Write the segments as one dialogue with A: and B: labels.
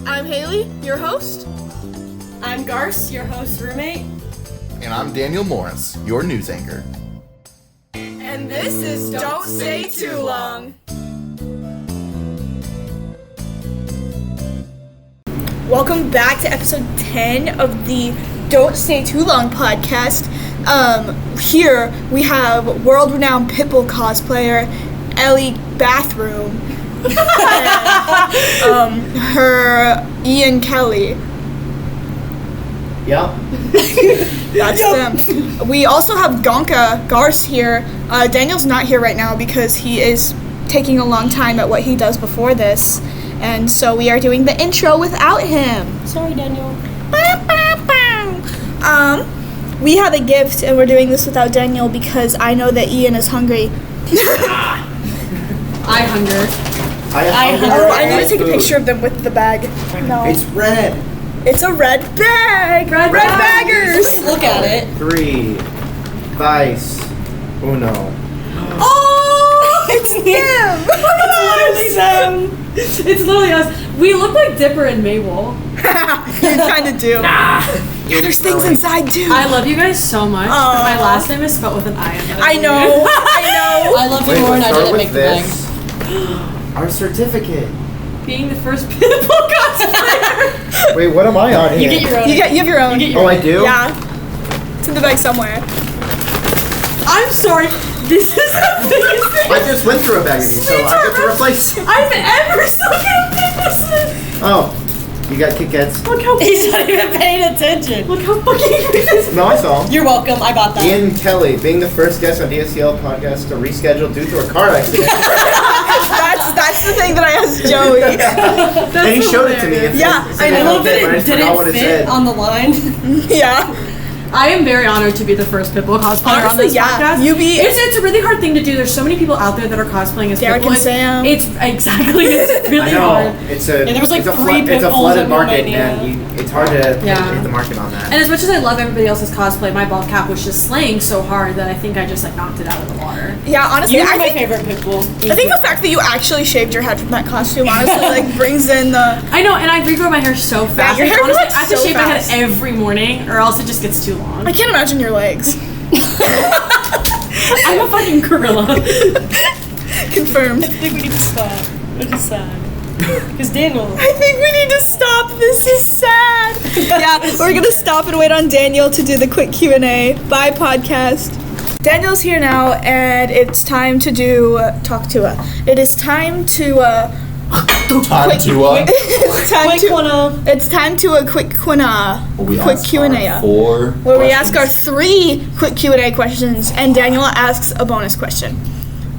A: I'm Haylee, your host.
B: I'm Garce, your host roommate.
C: And I'm Daniel Morris, your news anchor.
A: And this is Don't Stay Too Long. Welcome back to episode 10 of the Don't Stay Too Long podcast. Here we have world-renowned Pitbull cosplayer Ellie Bathroom and her Ian Kelly.
D: Yep.
A: That's them. We also have Garce here. Daniel's not here right now because he is taking a long time at what he does before this. And so we are doing the intro without him.
B: Sorry, Daniel.
A: We have a gift and we're doing this without Daniel because I know that Ian is hungry.
B: I hunger.
A: I need to take a picture of them with the bag. No.
D: It's red.
A: It's a red bag. Red baggers.
B: Look at it.
D: 3, Vice, Uno.
A: Oh, it's them.
B: It's literally us. We look like Dipper and Mabel.
A: You kind of do. Yeah, there's things inside too.
B: I love you guys so much. My last name is spelled with an I in it.
A: I know.
B: I love you more and I didn't make the bag.
D: Our certificate.
B: Being the first Pitbull cosplayer.
D: Wait, what am I on here?
B: You get your own.
A: You have your own.
D: Oh, I do?
A: Yeah. It's in the bag somewhere.
B: I'm sorry. This is the biggest thing
D: I just went through a bag of you, so I get to replace it.
B: I've ever fucking witnessed.
D: Oh, you got Kit Kats?
B: Look how
E: He's not even paying attention.
B: Look how fucking this.
D: No, I saw him.
E: You're welcome. I bought that.
D: Ian and Kelly, being the first guest on DSTL Podcast to reschedule due to a car accident.
A: That's the thing that I asked Joey.
D: And he showed it to me.
A: Yeah, I
D: know.
E: that
D: I
E: it
D: forgot what it
E: didn't fit
D: said.
E: on the line.
A: Yeah.
B: I am very honored to be the first Pitbull cosplayer on
A: Honestly,
B: this
A: yeah.
B: podcast. It's a really hard thing to do. There's so many people out there that are cosplaying as
A: Derek
B: Pitbull.
A: and Sam.
B: It's really
D: I know.
B: hard.
D: It's
E: there was like
D: it's a
E: 3
D: it's a
E: Pitbulls
D: flooded
E: in
D: market,
E: Romania.
D: man. It's hard to hit the market on that.
B: And as much as I love everybody else's cosplay, my ball cap was just slaying so hard that I think I just like knocked it out of the water.
A: Yeah, honestly,
E: You're
A: I
E: my
A: think
E: favorite Pitbull.
A: the fact that you actually shaved your head from that costume honestly like brings in the.
B: I know, and I regrow my hair so fast.
A: your hair
B: Like, honestly,
A: grows
B: I have to
A: so
B: shave my
A: fast.
B: head every morning, or else it just gets too long.
A: I can't imagine your legs.
B: I'm a fucking gorilla.
A: Confirmed.
E: I think we need to stop. Which is sad. Because Daniel.
A: I think we need to stop. This is sad. Yeah, we're gonna stop and wait on Daniel to do the quick Q&A. Bye, podcast. Daniel's here now, and it's time to talk to her. It is time to It's time to a quick Q&A.
C: 4
A: where we ask our 3 quick Q&A questions, and Daniel asks a bonus question.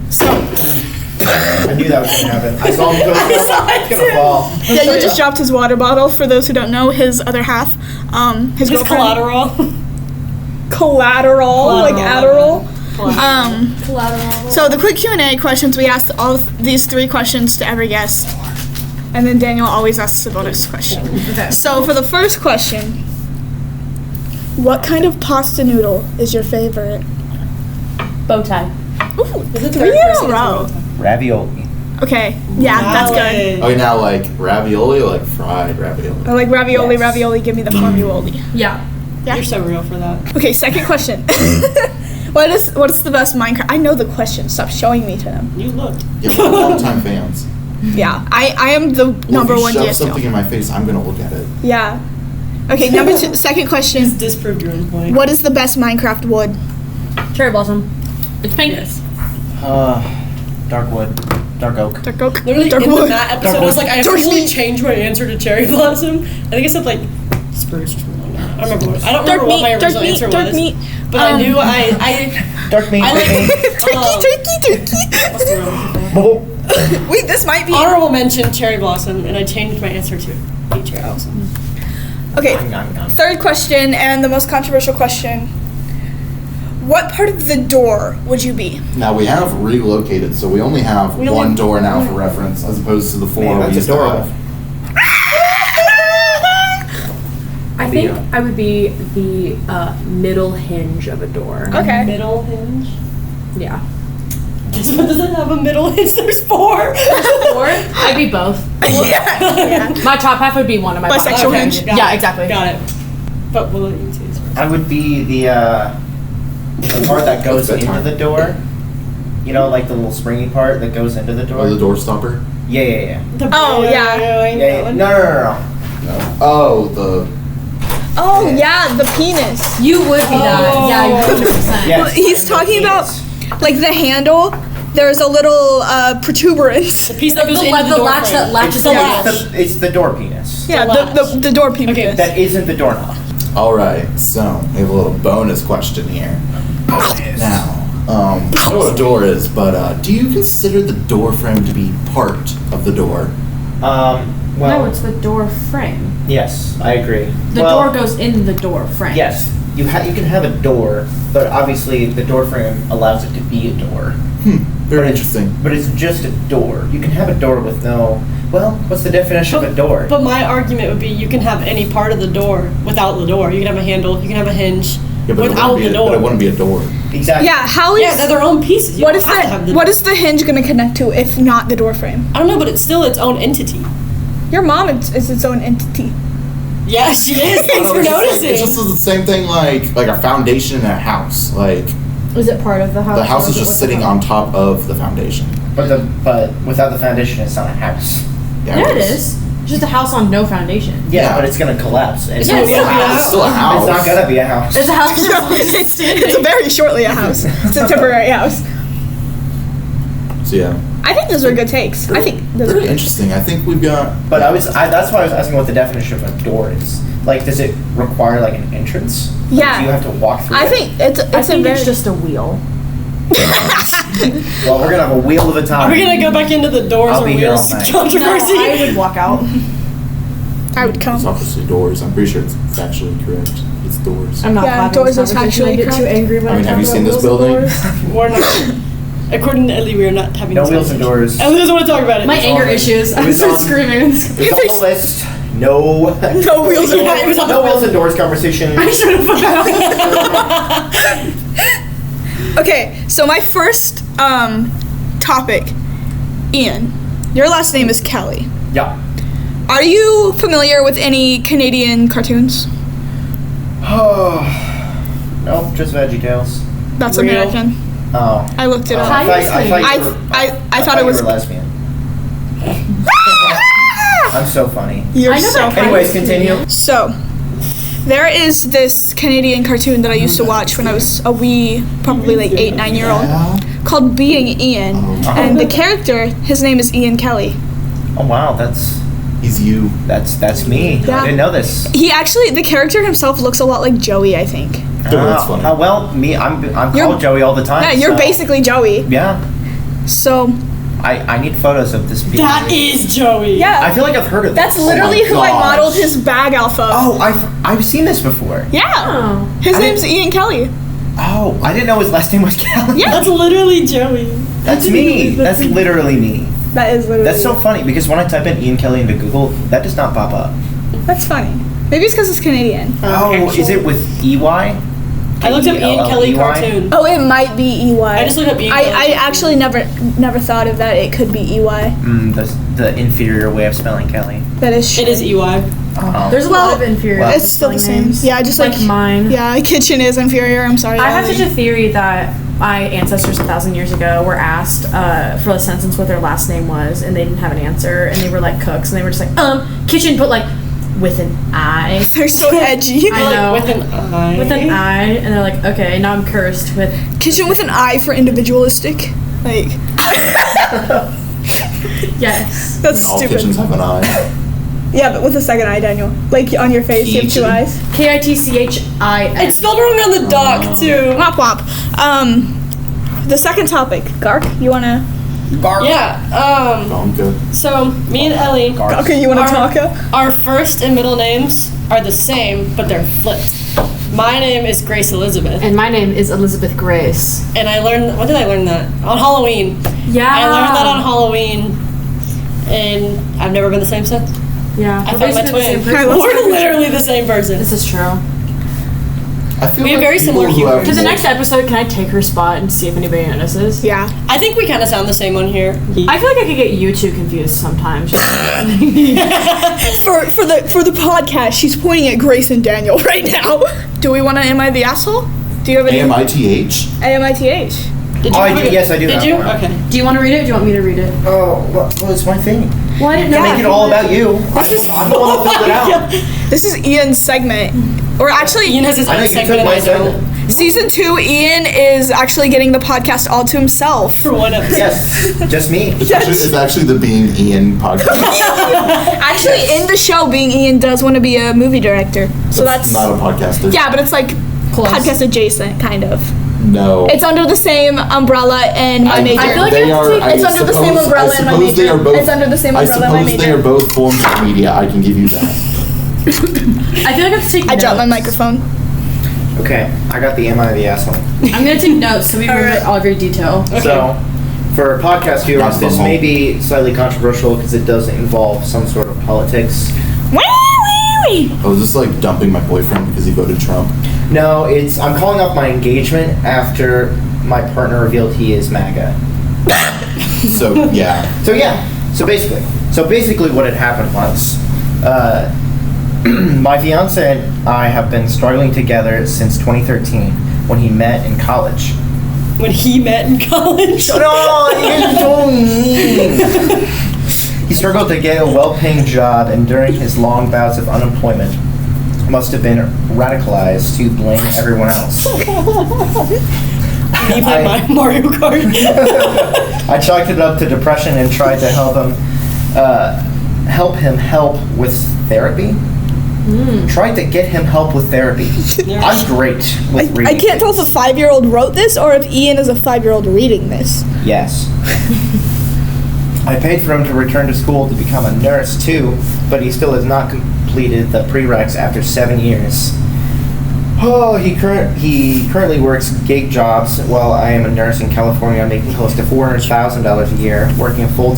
A: So,
D: I knew that was gonna happen. I saw him go. It's gonna fall.
A: Daniel just dropped his water bottle. For those who don't know, his other half, his
E: His
A: girlfriend.
E: collateral.
A: Like Adderall.
B: Collateral.
A: So the quick Q&A questions, we ask all of these 3 questions to every guest, and then Daniel always asks a bonus question.
B: Okay.
A: So for the first question, what kind of pasta noodle is your favorite?
E: Bow tie.
A: Ooh,
E: The
A: 3
E: third
A: in
E: person
A: a
E: is
A: row.
D: Ravioli.
A: Okay, yeah, that's good.
C: Okay, now like ravioli or like fried ravioli?
A: I like ravioli,
D: Yes.
A: give me the formuoli.
B: Yeah.
A: Yeah.
E: You're so real for that.
A: Okay, second question. What's the best Minecraft? I know the question. Stop showing me to them.
E: You look.
C: Yeah, we're long-time fans.
A: Yeah, I am the number
C: Well,
A: one
C: if you shove
A: DSTL.
C: something in my face, I'm gonna look at it.
A: Yeah. Okay, number 2. Second question.
E: Just disproved your own point.
A: What is the best Minecraft wood?
B: Cherry blossom. It's pink.
E: Yes.
D: Dark wood. Dark oak.
A: Dark oak.
E: Literally
A: Dark
E: in
A: wood.
E: that episode, I was like, I
A: Dark
E: actually
A: meat.
E: changed my answer to cherry blossom. I think I said like spruce or something like that. I don't remember what. I don't
A: Dark
E: remember what my
A: meat.
E: original answer
A: Dark
E: was.
A: meat.
E: But I knew I
D: Dark meat.
E: I like
A: Turkey. Wait, this might be.
E: honorable mention cherry blossom, and I changed my answer to cherry blossom.
A: Okay. Third question and the most controversial question. What part of the door would you be?
C: Now we have relocated, so we only have one door now for reference, as opposed to the 4
D: Man,
C: we
D: that's
C: used to
D: adorable.
C: have.
B: I think I would be the middle hinge of a door.
A: Okay.
E: Middle hinge.
B: Yeah.
E: This one doesn't have a middle hinge. There's 4.
B: Or I'd be both.
A: Yeah.
B: My top half would be one of my bottom
A: Bisexual
B: half.
A: hinge.
E: Got
B: Yeah,
E: it.
B: exactly.
E: Got it. But we'll let you choose.
D: I would be the part that goes
C: That's
D: into
C: bedtime.
D: the door. You know, like the little springy part that goes into the door.
C: Or the door stopper?
D: Yeah.
A: Oh, yeah.
D: Yeah. No.
C: No. Oh, the.
A: Oh, yeah, the penis.
B: You would be that. Yeah, you 100%.
D: Yes.
A: Well, he's
D: I'm the
A: talking about,
D: penis.
A: like, the handle. There's a little protuberance.
E: The piece that goes
B: The,
E: into the door
B: latch
E: frame.
B: that latches
D: It's
B: the
D: the,
B: latch.
D: it's the door penis.
A: Yeah, the door penis.
E: Okay,
D: That isn't the doorknob.
C: All right, so we have a little bonus question here. Now, I know what a door is, but do you consider the door frame to be part of the door?
D: Well,
B: No, it's the door frame.
D: yes, I agree.
B: The door goes in the door frame.
D: Yes, you can have a door, but obviously the door frame allows it to be a door.
C: Very interesting.
D: But it's just a door. You can have a door with no. Well, what's the definition of a door?
E: But my argument would be you can have any part of the door without the door. You can have a handle, you can have a hinge
C: Yeah, but
E: without the door.
C: But it wouldn't be a door.
D: Exactly.
A: Yeah, how
E: Yeah,
A: is
E: they're their own pieces. You
A: what
E: don't
A: is
E: have to have
A: the
E: the
A: what is the hinge gonna connect to if not the door frame?
E: I don't know, but it's still its own entity.
A: Your mom is its own entity.
E: Yeah, she is. Thanks for
C: It's just
E: noticing.
C: the same thing like a foundation in a house. Like
B: Is it part of the house?
C: the house
B: or
C: is
B: it
C: just
B: what's
C: sitting
B: the
C: on top of the foundation.
D: But without the foundation, it's not a house.
B: Yeah, it is. It's just a house on no foundation.
D: Yeah, but it's gonna collapse. And
E: Yeah,
D: it's
E: it's gonna be a house.
C: It's still a house.
D: It's not gonna be a house.
B: It's a house.
A: It's very shortly a house. It's a temporary house.
C: So yeah,
A: I think those are good takes. I think those are
C: very
A: good.
C: interesting. I think we've got.
D: But that's why I was asking what the definition of a door is. Like, does it require like an entrance? Like,
A: Yeah.
D: do you have to walk through
A: I
D: it?
A: think it's
B: I
A: a
B: think
A: very
B: it's just a wheel.
D: Well, we're gonna have a wheel of a time.
E: Are we gonna go back into the doors
D: I'll
E: or
D: be here
E: wheels
D: all night.
E: controversy?
B: No, I would walk out.
A: I would
C: It's
A: come.
C: obviously doors. I'm pretty sure it's factually correct. It's doors.
B: I'm not
A: Yeah,
B: having
A: doors
B: this
A: is
B: conversation. I
A: factually
B: get too
A: correct.
B: angry when
C: I mean, have you
B: talk
C: seen
B: about
C: this
B: wheels and
C: building?
B: doors.
E: We're not. According to Ellie, we are not having
D: No
E: this
D: wheels and
E: conversation.
D: doors.
E: Ellie doesn't want to talk about it.
B: My anger issues. I
D: was
B: start
D: on-
B: screaming.
D: It's on the list. No.
A: No wheels and
E: Yeah, it was on the
D: No wheels and doors conversation.
B: I should have put out.
A: Okay, so my first topic, Ian. Your last name is Kelly.
D: Yeah.
A: Are you familiar with any Canadian cartoons?
D: No, just VeggieTales.
A: That's
E: Real?
A: American.
D: Oh.
A: I looked it up.
B: Hi.
D: I
A: thought it was-
D: you were lesbian. I'm so funny.
A: You're
B: I never
A: so
B: tried
D: Anyways,
B: to
D: continue.
A: So, there is this Canadian cartoon that I used to watch when I was a wee, probably like 8, 9-year-old, called Being Ian. And the character, his name is Ian Kelly.
D: Oh wow, that's
C: He's you.
D: that's me.
A: Yeah.
D: I didn't know this.
A: He actually, the character himself looks a lot like Joey, I think.
C: That's funny.
D: Well, I'm
A: You're-
D: called Joey all the time.
A: Yeah, you're
D: so-
A: basically Joey.
D: Yeah.
A: So,
D: I need photos of this. Being
E: That
D: me.
E: is Joey.
A: yeah.
D: I feel like I've heard of
A: That's
D: this.
A: literally who I
C: gosh.
A: modeled his bag off of.
D: Oh, I've seen this before.
A: Yeah.
B: Oh.
A: His
D: I
A: name's
D: didn't-
A: Ian Kelly.
D: Oh, I didn't know his last name was Kelly.
A: Yeah.
E: That's literally Joey.
D: That's me. That's literally me.
A: That is literally.
D: That's so funny because when I type in Ian Kelly into Google, that does not pop up.
A: That's funny. Maybe it's because it's Canadian.
D: Oh, is it with EY?
E: I looked up Ian Kelly cartoon.
A: Oh, it might be EY.
E: I just looked up Ian
A: I
E: Kelly.
A: actually never thought of that. It could be EY.
D: The inferior way of spelling Kelly.
A: That is true.
E: It is EY.
D: Oh.
B: There's a
A: Well,
B: lot of inferior.
A: It's still the
B: spelling
A: same.
B: names.
A: Yeah, just like
B: mine.
A: Yeah, Kitchen is inferior. I'm sorry.
B: I have
A: Ellie.
B: such a theory that my ancestors 1,000 years ago were asked for a sentence what their last name was, and they didn't have an answer, and they were like cooks, and they were just like, kitchen, but like with an I.
A: They're so edgy.
B: I know.
E: With an I.
B: With an I, and they're like, okay, now I'm cursed with.
A: Kitchen with an I for individualistic. Like
B: Yes.
A: that's
C: All
A: stupid.
C: kitchens have an eye.
A: Yeah, but with a second eye, Daniel. Like on your face, you have 2
C: Kitchen.
A: eyes.
B: KITCHIN.
E: It's spelled wrong on the doc too.
A: Womp womp. The second topic, Gark. You wanna?
E: Yeah.
C: No, I'm good.
E: So me and Ellie,
A: Okay, you wanna
E: Our-
A: talk?
E: our first and middle names are the same, but they're flipped. My name is Grace Elizabeth,
B: And my name is Elizabeth Grace.
E: and I learned. When did I learn that? On Halloween.
B: Yeah.
E: I learned that on Halloween, and I've never been the same since.
B: Yeah.
E: I
B: We're
E: found my
B: basically the
E: twin.
B: same person.
A: I love
E: We're literally the same person.
B: This is true.
C: I feel
E: We have
C: like
E: very
C: people
E: similar
C: who
E: humor.
C: have
B: For the
C: more-
B: next episode, can I take her spot and see if anybody notices?
A: Yeah.
E: I think we kind of sound the same on here.
B: I feel like I could get you two confused sometimes.
A: For the podcast, she's pointing at Grace and Daniel right now. Do we want to Am I the Asshole? Do you have any?
C: AMITH?
A: AMITH.
E: Did
D: Oh, I do. Yes, I do.
E: Did
D: have
E: you?
D: one.
E: Okay.
B: Do you want to read it? Or do you want me to read it?
D: Oh, well, it's my thing.
B: Well, I didn't know.
D: Make it all about you.
A: is-
D: I'm the one that filled it out.
A: This is Ian's segment. Or actually,
E: Ian has his
D: I know
E: own
D: you
E: segment.
D: took my
E: I don't.
D: segment.
A: season 2, Ian is actually getting the podcast all to himself.
E: For one episode.
D: Yes, just me.
C: It's actually the Being Ian podcast.
A: Actually, in the show, Being Ian does want to be a movie director. So that's
C: not a podcaster.
A: yeah, but it's like
B: Close.
A: podcast adjacent, kind of.
C: No.
A: It's under the same umbrella in my major.
B: I feel like
C: they
B: I have to
C: are.
B: take-
C: I
A: it's under the same
C: suppose-
A: umbrella
C: I
A: in my
C: suppose they
A: major.
C: are both.
A: It's under the same
C: I
A: umbrella in my
C: suppose they
A: major.
C: are both forms of media. I can give you that.
B: I feel like I have to take
A: I dropped my
B: notes.
A: microphone.
D: Okay, I got the Am I the Asshole?
B: I'm going to take notes so we remember all of your detail.
D: So, for podcast viewers,
C: Not
D: this
C: from
D: may
C: home.
D: be slightly controversial because it does involve some sort of politics.
C: I was just like dumping my boyfriend because he voted Trump.
D: No, I'm calling off my engagement after my partner revealed he is MAGA.
C: So yeah.
D: So basically what had happened was, my fiance and I have been struggling together since 2013 when he met in college.
E: When he met in college.
D: No, you're so mean. He struggled to get a well-paying job, and during his long bouts of unemployment, must have been radicalized to blame everyone else.
E: He played my Mario Kart.
D: I chalked it up to depression and tried to help him help with therapy. Tried to get him help with therapy. I'm great with reading.
A: I can't tell if a 5-year-old wrote this or if Ian is a 5-year-old reading this.
D: Yes. I paid for him to return to school to become a nurse too, but he still has not completed the prereqs after 7 years. Oh, he currently works gig jobs while I am a nurse in California, making close to $400,000 a year, working one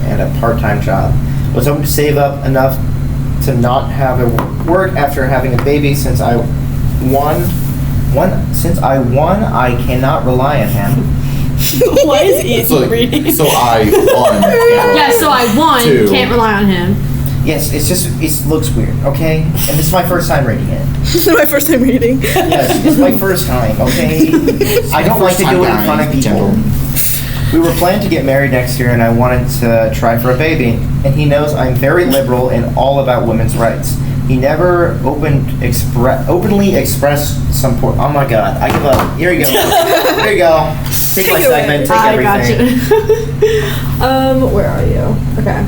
D: and a part-time job. Was hoping to save up enough to not have to work after having a baby since I won. I cannot rely on him.
E: Why is Ian
C: So,
E: reading?
C: so I won.
B: Yeah, so I won.
C: Two.
B: Can't rely on him.
D: Yes, it looks weird, okay? And this is my first time reading it.
A: This is my first time reading.
D: Yes, it's my first time, okay? I don't like to do it in front of people. We were planning to get married next year, and I wanted to try for a baby. And he knows I'm very liberal and all about women's rights. He never openly expressed support. Oh my God, I give up. Here you go. Here you go. Take my
A: Take it away.
D: segment. Take
B: I
D: everything.
B: got you. Where are you? Okay.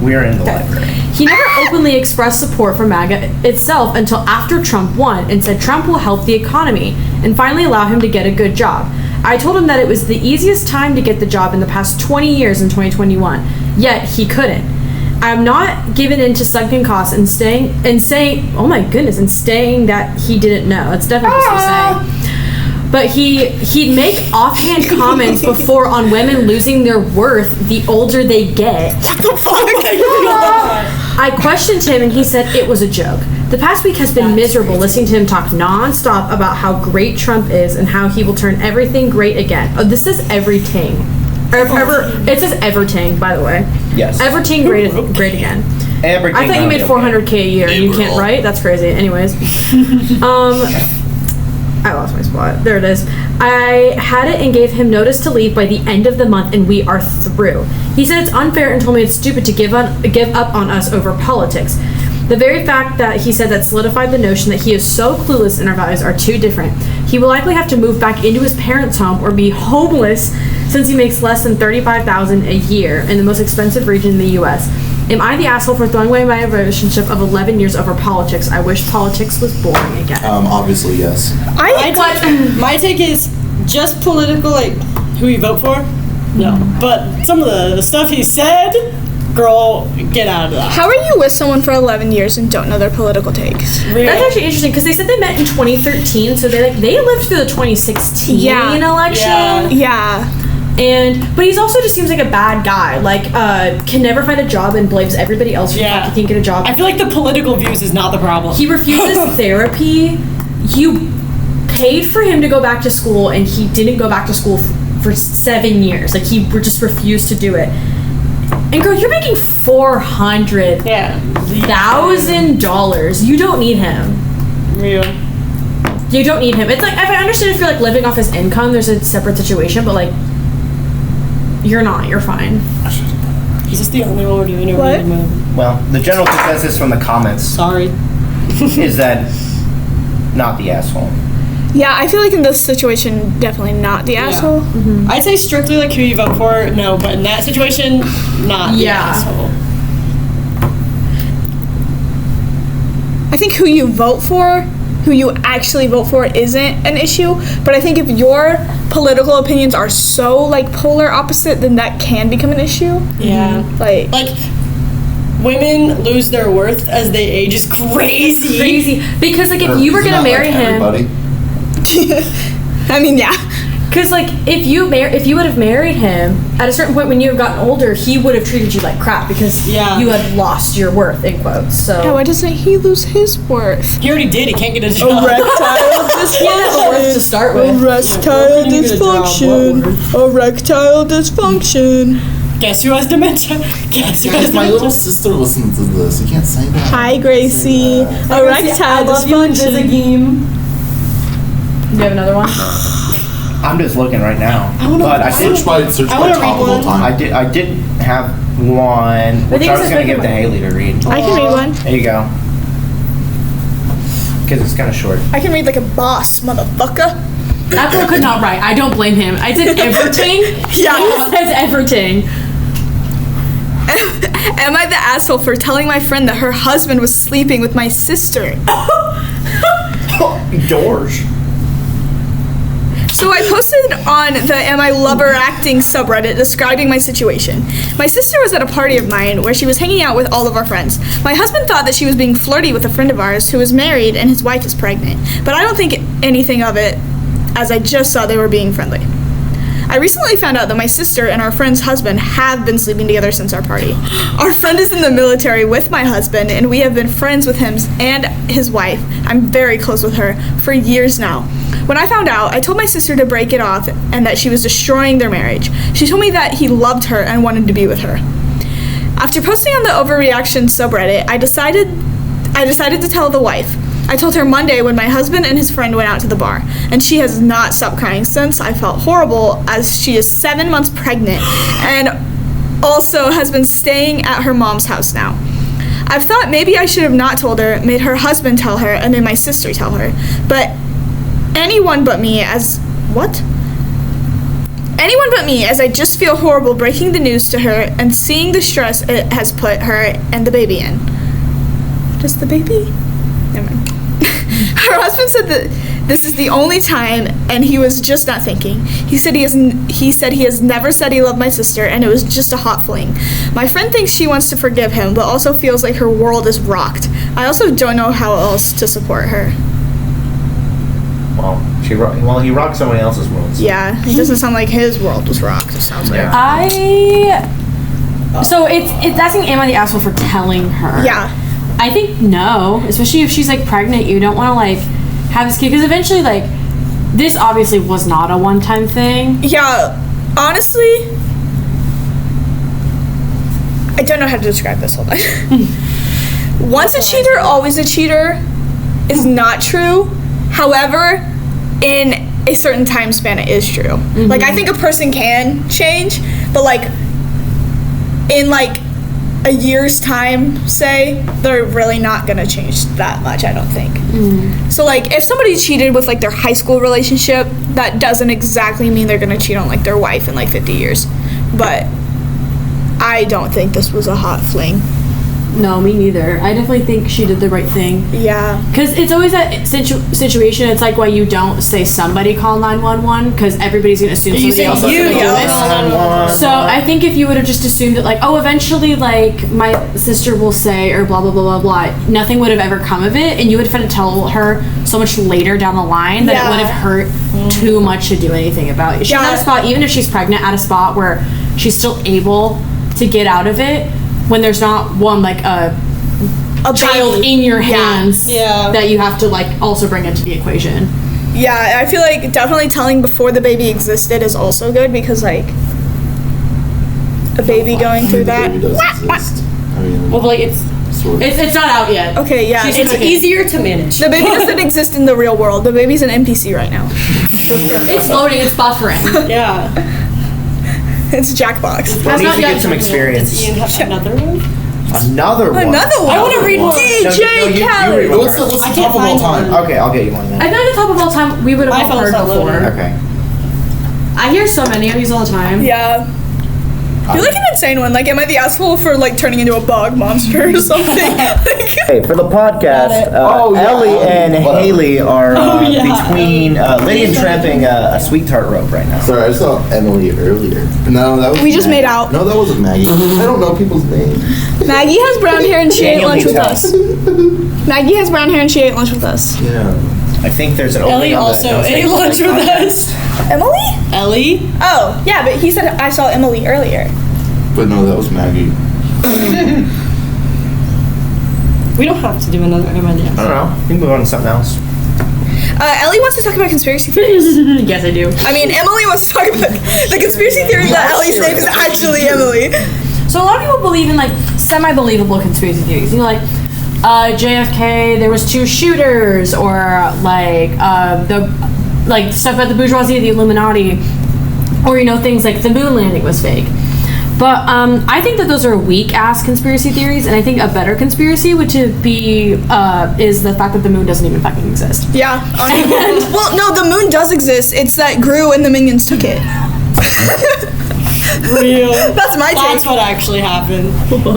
D: We're in the library.
B: He never openly expressed support for MAGA itself until after Trump won and said Trump will help the economy and finally allow him to get a good job. I told him that it was the easiest time to get the job in the past 20 years in 2021, yet he couldn't. I'm not giving in to sunken costs and saying that he didn't know. That's definitely what he's saying. But he'd make offhand comments before on women losing their worth the older they get. What the fuck? I questioned him and he said it was a joke. The past week has been miserable listening to him talk non-stop about how great Trump is and how he will turn everything great again. Oh, this is everything. It says everything, by the way.
D: Yes.
B: Everything great again.
D: Everything
B: I thought you made $400K a year and you can't write? That's crazy. Anyways. I lost my spot. There it is. I had it and gave him notice to leave by the end of the month, and we are through. He said it's unfair and told me it's stupid to give up on us over politics. The very fact that he said that solidified the notion that he is so clueless and our values are too different. He will likely have to move back into his parents' home or be homeless since he makes less than $35,000 a year in the most expensive region in the U.S. Am I the asshole for throwing away my relationship of 11 years over politics? I wish politics was boring again.
C: Obviously, yes.
E: My take is just political, like who you vote for. No, but some of the stuff he said, girl, get out of that.
A: How are you with someone for 11 years and don't know their political takes?
E: Really?
B: That's actually interesting because they said they met in 2013, so they lived through the 2016 election.
A: Yeah.
B: But he's also just seems like a bad guy. Like, can never find a job and blames everybody else for the fact he can't get a job.
E: I feel like the political views is not the problem.
B: He refuses therapy. You paid for him to go back to school, and he didn't go back to school for 7 years. Like, he just refused to do it. And girl, you're making $400,000. You don't need him.
E: Real.
B: You don't need him. It's like, I understand if you're like living off his income, there's a separate situation, but like, you're not. You're fine.
E: Is this the only one we're doing?
A: What?
D: Well, the general consensus from the comments
E: Sorry.
D: is that not the asshole.
A: Yeah, I feel like in this situation, definitely not the asshole.
E: I'd say strictly like who you vote for, no, but in that situation, not the asshole.
A: I think who you actually vote for isn't an issue, but I think if your political opinions are so like polar opposite, then that can become an issue.
E: Yeah.
A: Like
E: women lose their worth as they age is crazy.
B: Because like if you were gonna marry him,
A: I mean, yeah.
B: Because like if you would have married him at a certain point when you had gotten older, he would have treated you like crap because you had lost your worth in quotes. So
A: yeah, why doesn't he lose his worth?
E: He already did. He can't get a job.
A: Erectile
B: worth to start with.
A: Erectile dysfunction.
E: Guess who has dementia?
C: My little sister listens to this. You can't say that.
A: Hi, Gracie. Erectile dysfunction.
B: Do you have another one?
D: I'm just looking right now.
C: Search by topical time.
D: I did have one, which I was going to give to Haylee to read.
A: I can read one.
D: There you go. Because it's kind of short.
A: I can read like a boss, motherfucker.
B: That girl could not write. I don't blame him. I said everything.
A: Yeah.
B: He says everything.
A: Am I the asshole for telling my friend that her husband was sleeping with my sister?
D: Doors.
A: So I posted on the Am I Lover Acting subreddit describing my situation. My sister was at a party of mine where she was hanging out with all of our friends. My husband thought that she was being flirty with a friend of ours who is married and his wife is pregnant, but I don't think anything of it, as I just saw they were being friendly. I recently found out that my sister and our friend's husband have been sleeping together since our party. Our friend is in the military with my husband, and we have been friends with him and his wife. I'm very close with her for years now. When I found out, I told my sister to break it off and that she was destroying their marriage. She told me that he loved her and wanted to be with her. After posting on the overreaction subreddit, I decided to tell the wife. I told her Monday when my husband and his friend went out to the bar, and she has not stopped crying since. I felt horrible as she is 7 months pregnant and also has been staying at her mom's house now. I've thought maybe I should have not told her, made her husband tell her, and then my sister tell her. But anyone but me as I just feel horrible breaking the news to her and seeing the stress it has put her and the baby in. Just the baby? Never mind. Her husband said that this is the only time, and he was just not thinking. He said he has never said he loved my sister, and it was just a hot fling. My friend thinks she wants to forgive him, but also feels like her world is rocked. I also don't know how else to support her.
D: Well, he rocked somebody else's world. So.
A: Yeah, it doesn't sound like his world was rocked. It sounds like.
B: So it's asking, am I the asshole for telling her?
A: Yeah.
B: I think no, especially if she's like pregnant. You don't want to like have this kid because eventually, like, this obviously was not a one-time thing.
A: Yeah, honestly, I don't know how to describe this. Hold on. Once a cheater, always a cheater is not true. However, in a certain time span, it is true. Mm-hmm. Like, I think a person can change, but like in like a year's time, say, they're really not gonna change that much, I don't think. So like if somebody cheated with like their high school relationship, that doesn't exactly mean they're gonna cheat on like their wife in like 50 years. But I don't think this was a hot fling.
B: No, me neither. I definitely think she did the right thing.
A: Yeah.
B: Because it's always that situation. It's like why you don't say somebody call 911 because everybody's going to assume somebody else is going to do it. So I think if you would have just assumed that, like, oh, eventually, like, my sister will say or blah, blah, blah, blah, blah, nothing would have ever come of it. And you would have had to tell her so much later down the line that it would have hurt too much to do anything about it. She's at a spot, even if she's pregnant, at a spot where she's still able to get out of it. When there's not one, like, a child in your hands that you have to, like, also bring into the equation.
A: Yeah, I feel like definitely telling before the baby existed is also good because, like, a baby going through that.
C: The baby does exist. I mean,
E: Well, like, it's
C: sort of.
E: it's not out yet.
A: Okay, yeah.
E: It's easier to manage.
A: The baby doesn't exist in the real world. The baby's an NPC right now.
B: It's loading. It's buffering.
E: Yeah.
A: It's Jackbox.
D: Well,
B: That's
D: you
B: not
D: should
B: yet
D: get some
B: something.
D: experience.
E: Does Ian have another one?
D: Another one.
A: Another one.
E: I want to read more.
A: DJ
D: you
A: Khaled.
D: read one
C: What's the
D: first.
E: I
C: top
E: can't
C: of all
E: find
C: time?
E: one.
D: Okay, I'll get you one
B: I
D: then.
B: found the top of all time we would have
E: My
B: all
E: phone's
B: heard
E: not
B: before.
E: loading.
D: Okay.
B: I hear so many of these all the time.
A: Yeah. You're like an insane one. Like, am I the asshole for like turning into a bog monster or something?
D: Hey, for the podcast,
C: Oh, yeah.
D: Ellie and
C: Whatever.
D: Haylee are
E: yeah.
D: between Lydian tramping a sweet tart rope right now.
C: Sorry, I saw Emily earlier. No, that was
A: We just
C: Maggie.
A: made out.
C: No, that wasn't Maggie. I don't know people's names.
A: Maggie has brown hair and she ate
D: Daniel
A: lunch with
D: needs
A: us. Maggie has brown hair and she ate lunch with us.
C: Yeah.
D: I think there's an
E: Ellie
D: opening on the
E: also
D: nose
E: ate
D: thing.
E: lunch with us.
A: Emily?
E: Ellie?
A: Oh, yeah, but he said I saw Emily earlier.
C: But no, that was Maggie.
E: We don't have to do another M&M.
D: I don't know. We can move on to something else.
A: Ellie wants to talk about conspiracy theories.
B: Yes, I do.
A: I mean, Emily wants to talk about the conspiracy theory that Ellie's name is actually Emily.
B: So a lot of people believe in like semi-believable conspiracy theories. You know, like JFK, there was 2 shooters, or like the like stuff about the bourgeoisie, the Illuminati, or you know things like the moon landing was fake. But I think that those are weak-ass conspiracy theories, and I think a better conspiracy would be is the fact that the moon doesn't even fucking exist.
A: Yeah. Well, no, the moon does exist. It's that Gru and the minions took it.
E: Real.
A: That's my
E: That's
A: take.
E: what actually happened.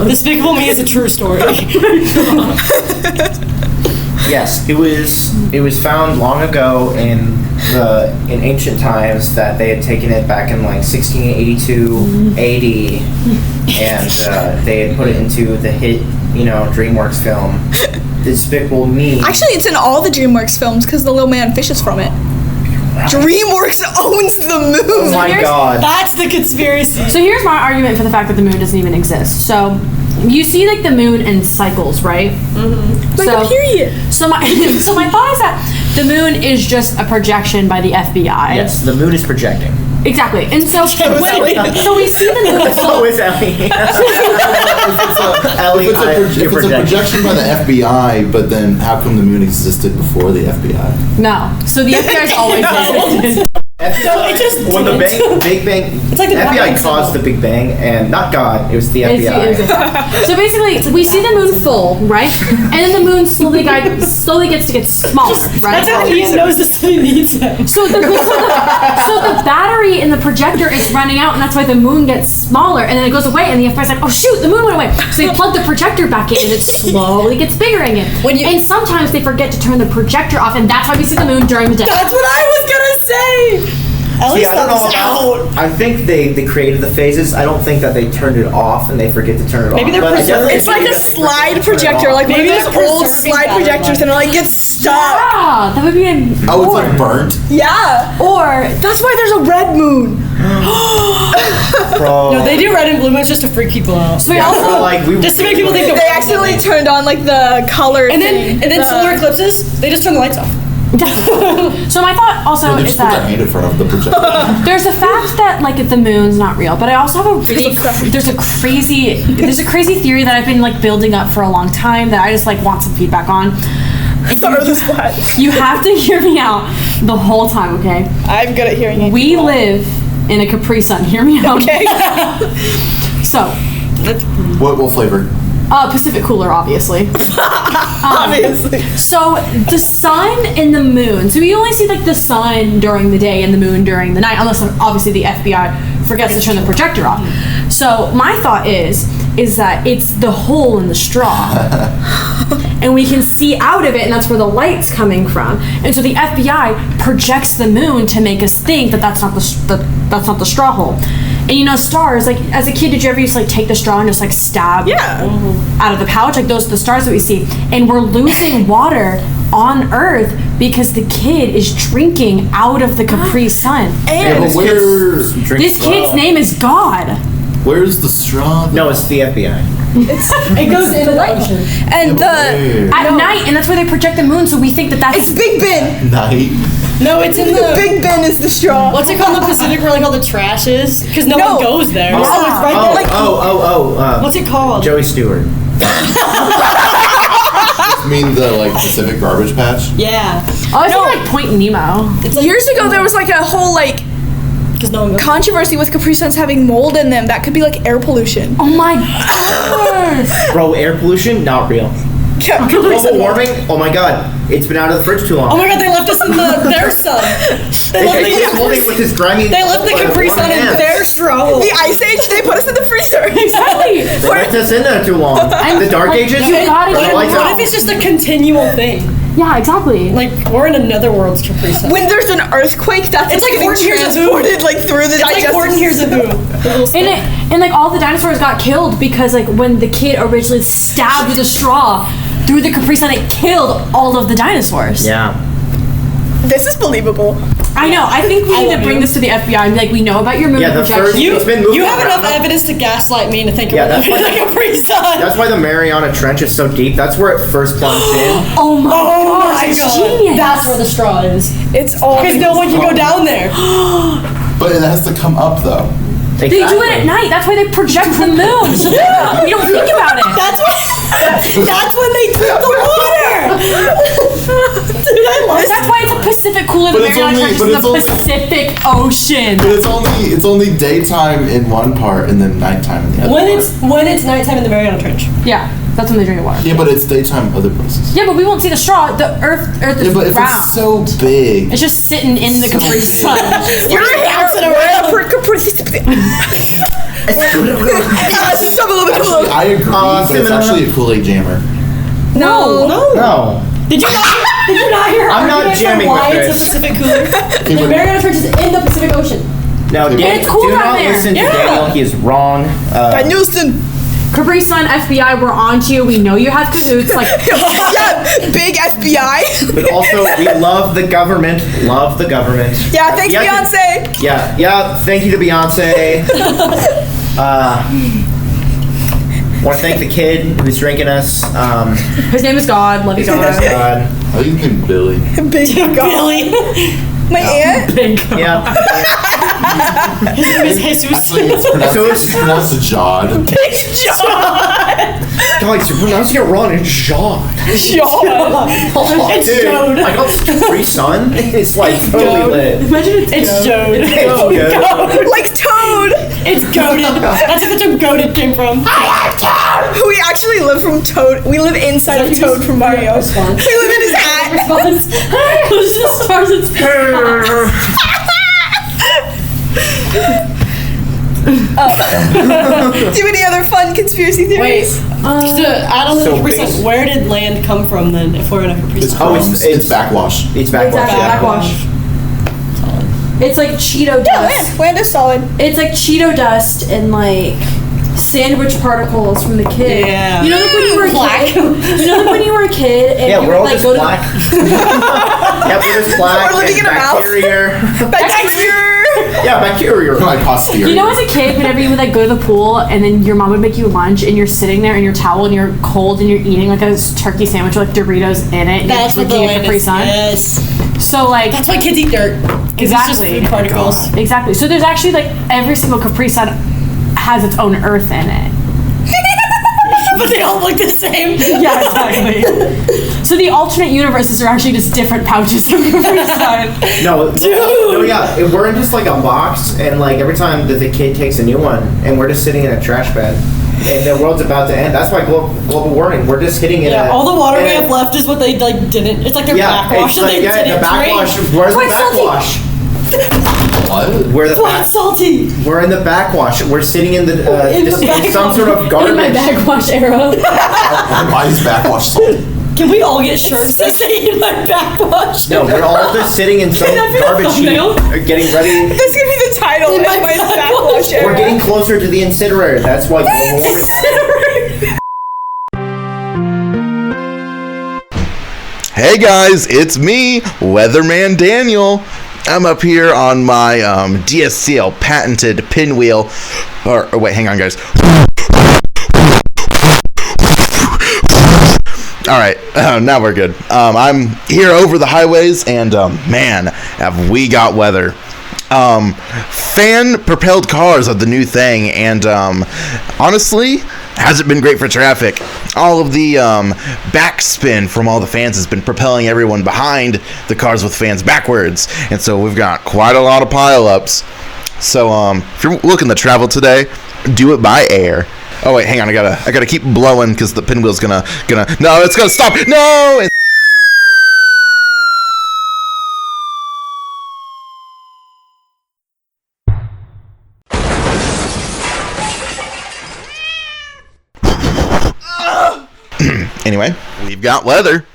E: Despicable Me is a true story.
D: Yes, it was found long ago in ancient times that they had taken it back in like 1682 AD, and they had put it into the hit, DreamWorks film, Despicable Me.
A: Actually, it's in all the DreamWorks films because the little man fishes from it. DreamWorks owns the moon.
D: Oh my god.
E: That's the conspiracy.
B: So here's my argument for the fact that the moon doesn't even exist. So you see like the moon in cycles, right?
A: Like a period.
B: So my thought is that the moon is just a projection by the FBI.
D: Yes, the moon is projecting.
B: Exactly. And so
A: Ellie.
B: so we see the moon.
D: So is Ellie. Ellie,
C: If it's a projection by the FBI, but then how come the moon existed before the FBI?
B: No. So the FBI's always existed.
E: it just
D: when the
E: didn't.
D: Big Bang,
E: It's like the
D: FBI
E: Batman
D: caused the Big Bang, and not God, it was the FBI.
B: So basically, we see the moon full, right? And then the moon slowly gets to get smaller, right?
E: That's how he knows the city needs him.
B: So the battery in the projector is running out, and that's why the moon gets smaller, and then it goes away, and the FBI's like, oh shoot, the moon went away. So they plug the projector back in, and it slowly gets bigger again. And sometimes they forget to turn the projector off, and that's why we see the moon during the day.
E: That's what I was gonna say. Ellie's
D: I don't know about. I think they created the phases. I don't think that they turned it off and they forget to turn it
E: Maybe
D: off.
E: they're
D: But I definitely
A: It's like
D: think
A: a
D: that they forget
A: slide
D: to turn it
A: projector,
D: off.
A: like one of
E: Maybe
A: those
E: they're
A: old
E: preserving
A: slide
E: that
A: projectors, and it like gets stuck.
B: Yeah, that would be a.
C: Oh, it's like burnt?
A: Yeah.
B: Or
A: That's why there's a red moon.
D: Bro.
E: No, they do red and blue moons just to freak people out.
B: so we
D: Yeah,
B: also
D: but, like, we
E: Just to make people think
A: They accidentally turned on like the color
E: And
A: thing.
E: then solar eclipses, they just turn the lights off.
B: So my thought also
C: They
B: is
C: just put their
B: that
C: hand in front of the projector.
B: there's the fact that like the moon's not real, but I also have a really there's a crazy theory that I've been like building up for a long time that I just like want some feedback on.
A: Throw the spot.
B: You have to hear me out the whole time, okay?
A: I'm good at hearing it.
B: We live in a Capri Sun. Hear me out.
A: Okay.
B: So,
C: What flavor?
B: Pacific Cooler, obviously.
A: Obviously.
B: So the sun and the moon. So we only see like the sun during the day and the moon during the night, unless obviously the FBI forgets to turn the projector off. So my thought is that it's the hole in the straw, and we can see out of it, and that's where the light's coming from. And so the FBI projects the moon to make us think that that's not the straw hole. And you know, stars, like as a kid, did you ever used to like take the straw and just like stab out of the pouch? Like those are the stars that we see. And we're losing water on Earth because the kid is drinking out of the Capri Sun.
C: Yeah, but
B: This kid's name is God.
C: where's the straw?
D: No, it's the FBI.
E: It goes into the ocean.
A: And
C: Where?
B: At night, and that's why they project the moon, so we think that that's
A: it's Big Ben.
C: Night.
E: No, it's in the
A: Big Ben is the straw.
E: What's it called in the Pacific where like all the trash is? Because no one goes there. So it's right there. Like,
D: What's
E: it called?
D: Joey Stewart.
C: You mean the like Pacific garbage patch?
E: Yeah.
B: Oh, it's like Point Nemo.
E: It's like,
A: Years ago, there was like a whole like
E: no one goes.
A: controversy with Capri Suns having mold in them. That could be like air pollution.
B: Oh my god.
D: Bro, air pollution? Not real. Global warming? Oh my god. It's been out of the fridge too long.
E: Oh my god, they left us in their sun. They left
D: with his grimy.
E: They left the Capri Sun in their straw.
A: The Ice Age, they put us in the freezer.
B: Exactly.
D: They left us in there too long. The Dark Ages?
E: What if it's just a continual thing?
B: Yeah, exactly.
E: Like, we're in another world's Capri Sun.
A: When there's an earthquake, that's
E: It's like
A: getting
E: Gordon Here's a Who.
A: transported like through the
E: It's like
A: digestive
E: Gordon Here's a Who.
B: And like all the dinosaurs got killed because like when the kid originally stabbed with a straw through the Capri Sun, it killed all of the dinosaurs.
D: Yeah.
A: This is believable.
B: I know. I think we need to bring this to the FBI and be like, we know about your movie projection.
E: You have enough evidence to gaslight me into thinking
D: that's why
E: the Capri Sun.
D: That's why the Mariana Trench is so deep. That's where it first plunged in.
B: Oh my god,
E: my God.
B: genius.
E: That's where the straw is.
A: It's all
E: Because no one can go down there.
C: But it has to come up though.
B: They do it at night. That's why they project the moon. So we don't think about it.
E: That's when they drink the water. Dude, I love
B: That's why it's a Pacific cooler than
C: But it's
B: Mariana
C: only-
B: Trench
C: but
B: is
C: it's
B: the
C: only-
B: Pacific Ocean.
C: But it's only daytime in one part and then nighttime in the other.
E: when it's nighttime in the Mariana Trench.
B: Yeah, that's when they drink the water.
C: Yeah, but it's daytime other places.
B: Yeah, but we won't see the straw. The Earth
C: Yeah,
B: is
C: but if
B: round.
C: it's so big.
B: It's just sitting in the Capri Sun.
A: You're bouncing around.
C: Actually, I agree, but it's actually a Kool-Aid jammer.
B: No.
D: No.
E: Did you not hear?
D: I'm not
E: arguments
D: jamming
E: on why
D: with
E: it's
D: this.
E: a Pacific cooler? The Mariana Trench is in the Pacific Ocean.
D: No,
B: it's cool
D: do
B: down
D: not
B: there.
D: listen to
E: Yeah.
D: Daniel. He is wrong.
A: Nielsen.
B: Capri Sun, FBI, we're on to you. We know you have cahoots. Like,
A: Yeah, big FBI.
D: But also, we love the government. Love the government.
A: Yeah, thanks,
D: Yeah,
A: Beyonce.
D: Yeah. Thank you to Beyonce. Want to thank the kid who's drinking us.
B: his name is God. Love you, God.
D: God.
C: Oh, you can Billy.
A: Big God.
E: Billy.
A: My aunt.
B: Big God.
D: Yeah.
E: His name is Jesus.
C: Actually, it's pronounced Jod.
A: Big John.
D: Guys, you're pronouncing it wrong. It's John.
A: John.
E: It's
D: Dude,
E: Jode.
D: I got Capri Sun. It's like totally lit.
B: Imagine
E: It's Jode.
D: It's good.
A: Like Toad.
E: It's goaded. That's where the term goaded came from.
A: We actually live from Toad. We live inside of Toad from Mario. We live in his hat.
E: Response.
B: Those are the stars and
A: Do you have any other fun conspiracy
E: Wait.
A: theories?
E: To add on to the
D: So
E: Capri
D: base.
E: Sun, where did land come from then? If we're in a Capri
C: It's
E: Sun.
C: crumbs. It's backwash.
D: It's backwash.
B: Exactly,
D: Yeah.
B: backwash. It's like Cheeto
A: Yeah,
B: dust.
A: land is solid.
B: It's like Cheeto dust and like sandwich particles from the kid.
E: Yeah.
B: You know, like when you were a
E: Black.
B: kid. You know, like when you were a kid and
D: Yeah,
B: you
D: we're
B: would
D: all
B: like
D: just
B: go
D: black. Yeah, we're just black.
A: We're living
D: and
A: in a mouth.
D: bacteria.
A: Bacteria.
D: Yeah, bacteria.
C: My posterior.
B: You know, as a kid, whenever you would like go to the pool and then your mom would make you lunch and you're sitting there in your towel and you're cold and you're eating like a turkey sandwich with like Doritos in it. And
E: That's
B: you're
E: what the
B: drinking a
E: land
B: Capri
E: is.
B: Sun.
E: Yes.
B: So like
E: That's why kids eat dirt. 'Cause It's just
B: Exactly.
E: food particles.
B: exactly. So there's actually like every single Capri Sun has its own earth in it.
E: But they all look the same.
B: Yeah, exactly. So the alternate universes are actually just different pouches from Capri Sun.
D: No, yeah, we're in just like a box, and like every time that the kid takes a new one, and we're just sitting in a trash bed, and the world's about to end. That's why global warming. We're just hitting it.
E: Yeah, all the water we
D: and-
E: have left is what they like didn't. It's like their
D: Yeah,
E: backwash
D: it's
E: that
D: like
E: they didn't
D: the backwash.
E: drink.
D: Where's the
E: Wait, salty.
D: backwash?
C: What?
D: We're the
E: Black salty.
D: We're in the backwash. We're sitting in the
E: In the
D: some sort of
B: In my
D: garbage.
B: backwash arrow.
C: Why is backwash salty?
E: Can we all get shirts that say in my backwash?
D: No, we're all just sitting in some
E: Can that be the
D: garbage heap,
E: thumbnail?
D: getting ready.
A: That's gonna be the title.
E: In
A: In
E: my
A: my
E: backwash.
A: backwash
D: We're
A: era.
D: getting closer to the incinerator. That's why global warming.
F: Hey guys, it's me, Weatherman Daniel. I'm up here on my DSTL patented pinwheel. Or wait, hang on guys. All right, now we're good. I'm here over the highways, and man, have we got weather. Fan-propelled cars are the new thing, and honestly, hasn't been great for traffic. All of the backspin from all the fans has been propelling everyone behind the cars with fans backwards, and so we've got quite a lot of pileups. So if you're looking to travel today, do it by air. Oh wait, hang on, I gotta keep blowing because the pinwheel's gonna no, it's gonna stop. No. Anyway, we've got weather.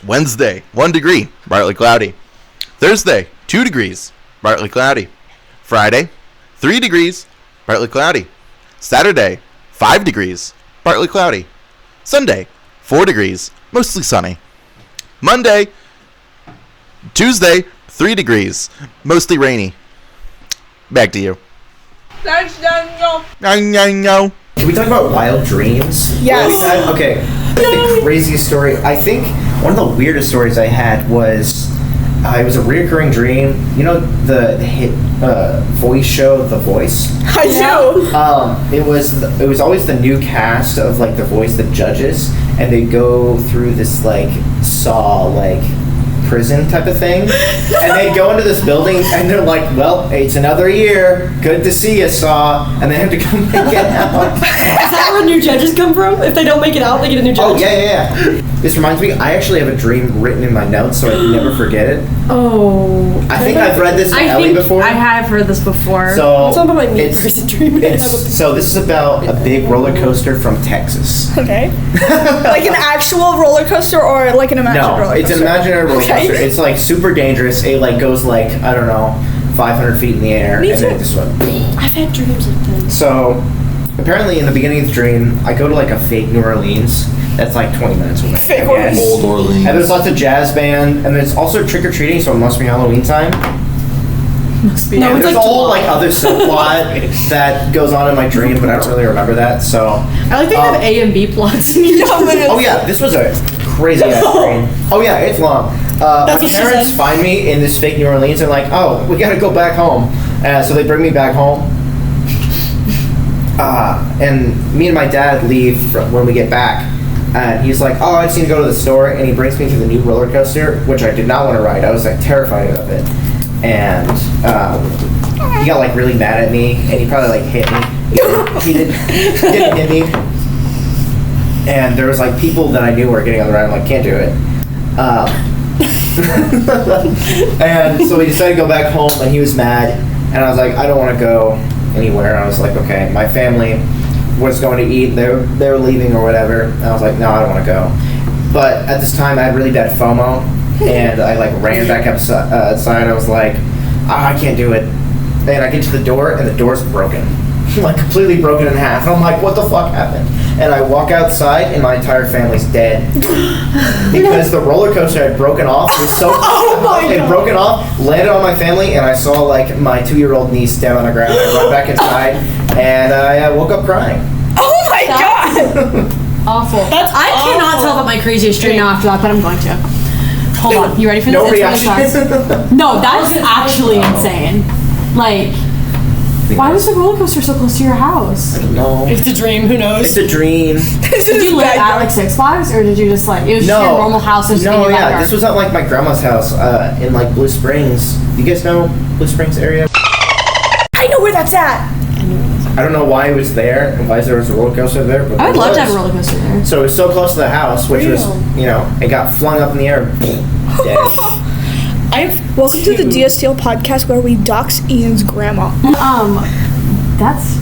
F: Wednesday, 1 degree, partly cloudy. Thursday, 2 degrees, partly cloudy. Friday, 3 degrees, partly cloudy. Saturday, 5 degrees, partly cloudy. Sunday, 4 degrees, mostly sunny. Monday, Tuesday, 3 degrees, mostly rainy. Back to you.
A: Thanks, Daniel.
F: No.
D: Can we talk about wild dreams?
A: Yes.
D: Okay. The craziest story. I think one of the weirdest stories I had was it was a reoccurring dream. You know the hit voice show, The Voice.
A: I do.
D: It was always the new cast of like The Voice, the judges, and they go through this like Saw like prison type of thing, and they go into this building and they're like, well, it's another year, good to see you, Saw, and they have to come and get out.
E: Is that where new judges come from? If they don't make it out, they get a new judge?
D: Oh yeah. This reminds me, I actually have a dream written in my notes so I can never forget it.
B: Oh.
D: I think I've read this to Ellie before.
B: I have heard this before.
D: So
E: It's not about my meat person dream.
D: so this is about a big roller coaster from Texas.
A: Okay. Like an actual roller coaster or like an imaginary roller
D: it's
A: coaster?
D: an imaginary roller coaster. It's like super dangerous. It like goes like, I don't know, 500 feet in the air.
E: Me
D: and
E: too.
D: then it just went.
E: I've had dreams like that.
D: So apparently in the beginning of the dream, I go to like a fake New Orleans. That's like 20 minutes away.
A: Fake
D: I guess.
C: Old Orleans.
D: And there's lots of jazz band, and there's also trick-or-treating, so it must be Halloween time.
B: Must be.
D: And
E: No, it's
D: there's
E: like
D: a whole
E: July.
D: like other subplot that goes on in my dream, but I don't really remember that. So,
B: I like they have A and B plots.
D: oh yeah, this was a crazy ass dream. Oh yeah, it's long. My
E: That's what she
D: parents
E: said.
D: find me in this fake New Orleans and like, oh, we gotta go back home. So they bring me back home. And me and my dad leave when we get back. And he's like, oh, I just need to go to the store. And he brings me to the new roller coaster, which I did not want to ride. I was like terrified of it. And he got like really mad at me. And he probably like hit me. He didn't hit me. And there was like people that I knew were getting on the ride. I'm like, can't do it. And so we decided to go back home. And he was mad. And I was like, I don't want to go anywhere. I was like, okay, my family was going to eat. They were leaving or whatever. And I was like, no, I don't want to go. But at this time, I had really bad FOMO, and I like ran back outside. I was like, I can't do it. And I get to the door, and the door's broken, like completely broken in half. And I'm like, what the fuck happened? And I walk outside, and my entire family's dead because the roller coaster had broken off. It was so it had broken off, landed on my family, and I saw like my 2-year-old niece down on the ground. I run back inside, and I woke up crying.
A: Oh my god!
B: Awful. I cannot tell about my craziest dream now after that, but I'm going to. Hold on. You ready for this?
D: No
B: It's really
D: reaction.
B: fast. No, that's actually insane. Like, why was the roller coaster so close to your house?
D: No.
E: It's a dream, who knows?
D: It's a dream.
B: Did you live at like Six Flags, or did you just like, it was just your normal house? Just in
D: No,
B: your
D: yeah,
B: backyard?
D: this was at like my grandma's house in like Blue Springs. You guys know Blue Springs area?
A: I know where that's at.
D: I don't know why it was there and why there was a roller coaster there. But
B: I would
D: it
B: love to
D: was.
B: have a roller coaster there.
D: So it was so close to the house, which was, you know, it got flung up in the air. Dead.
A: Welcome to the DSTL Podcast where we dox Ian's grandma.
B: That's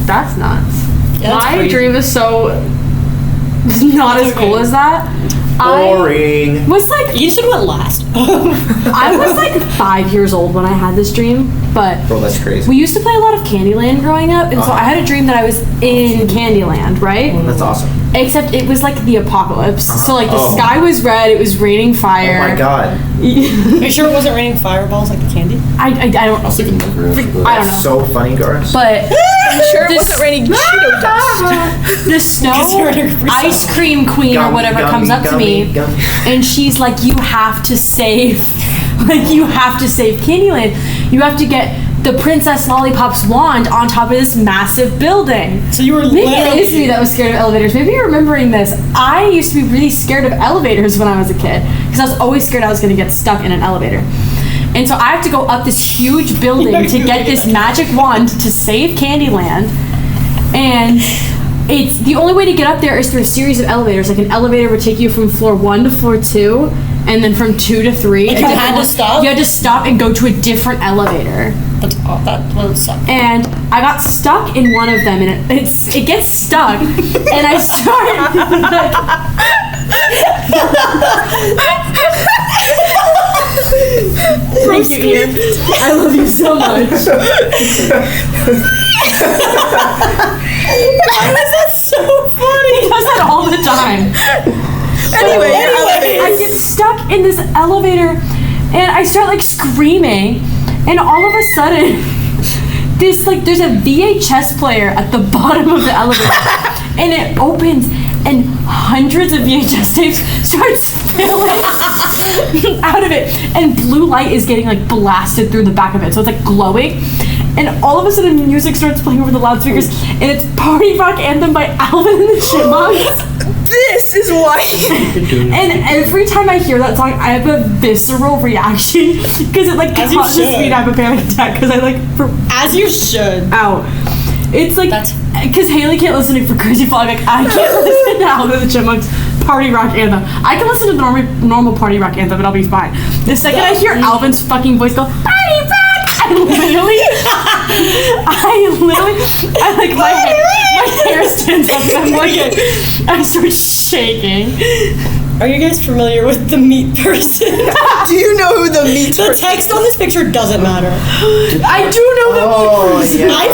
B: nuts.
E: Yeah, that's
B: My
E: crazy.
B: dream is so not as cool as that.
D: Boring.
B: I was like,
E: You should have went last.
B: I was like 5 years old when I had this dream, but
D: Bro, that's crazy.
B: we used to play a lot of Candyland growing up, and so I had a dream that I was in Candyland, right?
D: That's awesome.
B: Except it was like the apocalypse. So like the sky was red, it was raining fire.
D: Oh my god.
E: Are you sure it wasn't raining fireballs like the candy?
B: I don't
C: I was thinking Minecraft, but
B: I don't know.
D: So funny, Garce.
B: But
A: I'm sure it wasn't raining Cheeto dust.
B: The snow ice cream queen or whatever comes up to me, and she's like, you have to save Candyland. You have to get the Princess Lollipop's wand on top of this massive building.
E: So you were
B: Maybe it is me that was scared of elevators. Maybe you're remembering this. I used to be really scared of elevators when I was a kid because I was always scared I was going to get stuck in an elevator. And so I have to go up this huge building to get this magic wand to save Candyland. And it's the only way to get up there is through a series of elevators. Like an elevator would take you from floor 1 to floor 2, and then from 2 to 3.
E: Like you had to stop?
B: You had to stop and go to a different elevator.
E: That would suck.
B: And I got stuck in one of them, and it gets stuck, and I start Thank you, Ian. I love you so much.
E: Why was that so funny?
B: He does that all the time.
A: Anyway,
B: I get stuck in this elevator, and I start like screaming, and all of a sudden, there's a VHS player at the bottom of the elevator, and it opens, and hundreds of VHS tapes start spilling out of it, and blue light is getting like blasted through the back of it, so it's like glowing. And all of a sudden, music starts playing over the loudspeakers, and it's Party Rock Anthem by Alvin and the Chipmunks.
A: This is why.
B: And every time I hear that song, I have a visceral reaction because it like causes me to have a panic attack because I like
E: as you should.
B: Out. It's like because Haylee can't listen to Crazy Frog. Like I can't listen to Alvin and the Chipmunks Party Rock Anthem. I can listen to the normal Party Rock Anthem and I'll be fine. The second I hear Alvin's fucking voice go Party Rock, I like my hair stands up and I'm like I start shaking.
E: Are you guys familiar with the meat person?
A: Do you know who the meat person is?
E: The text on this picture doesn't matter.
B: I do know the meat person.
E: I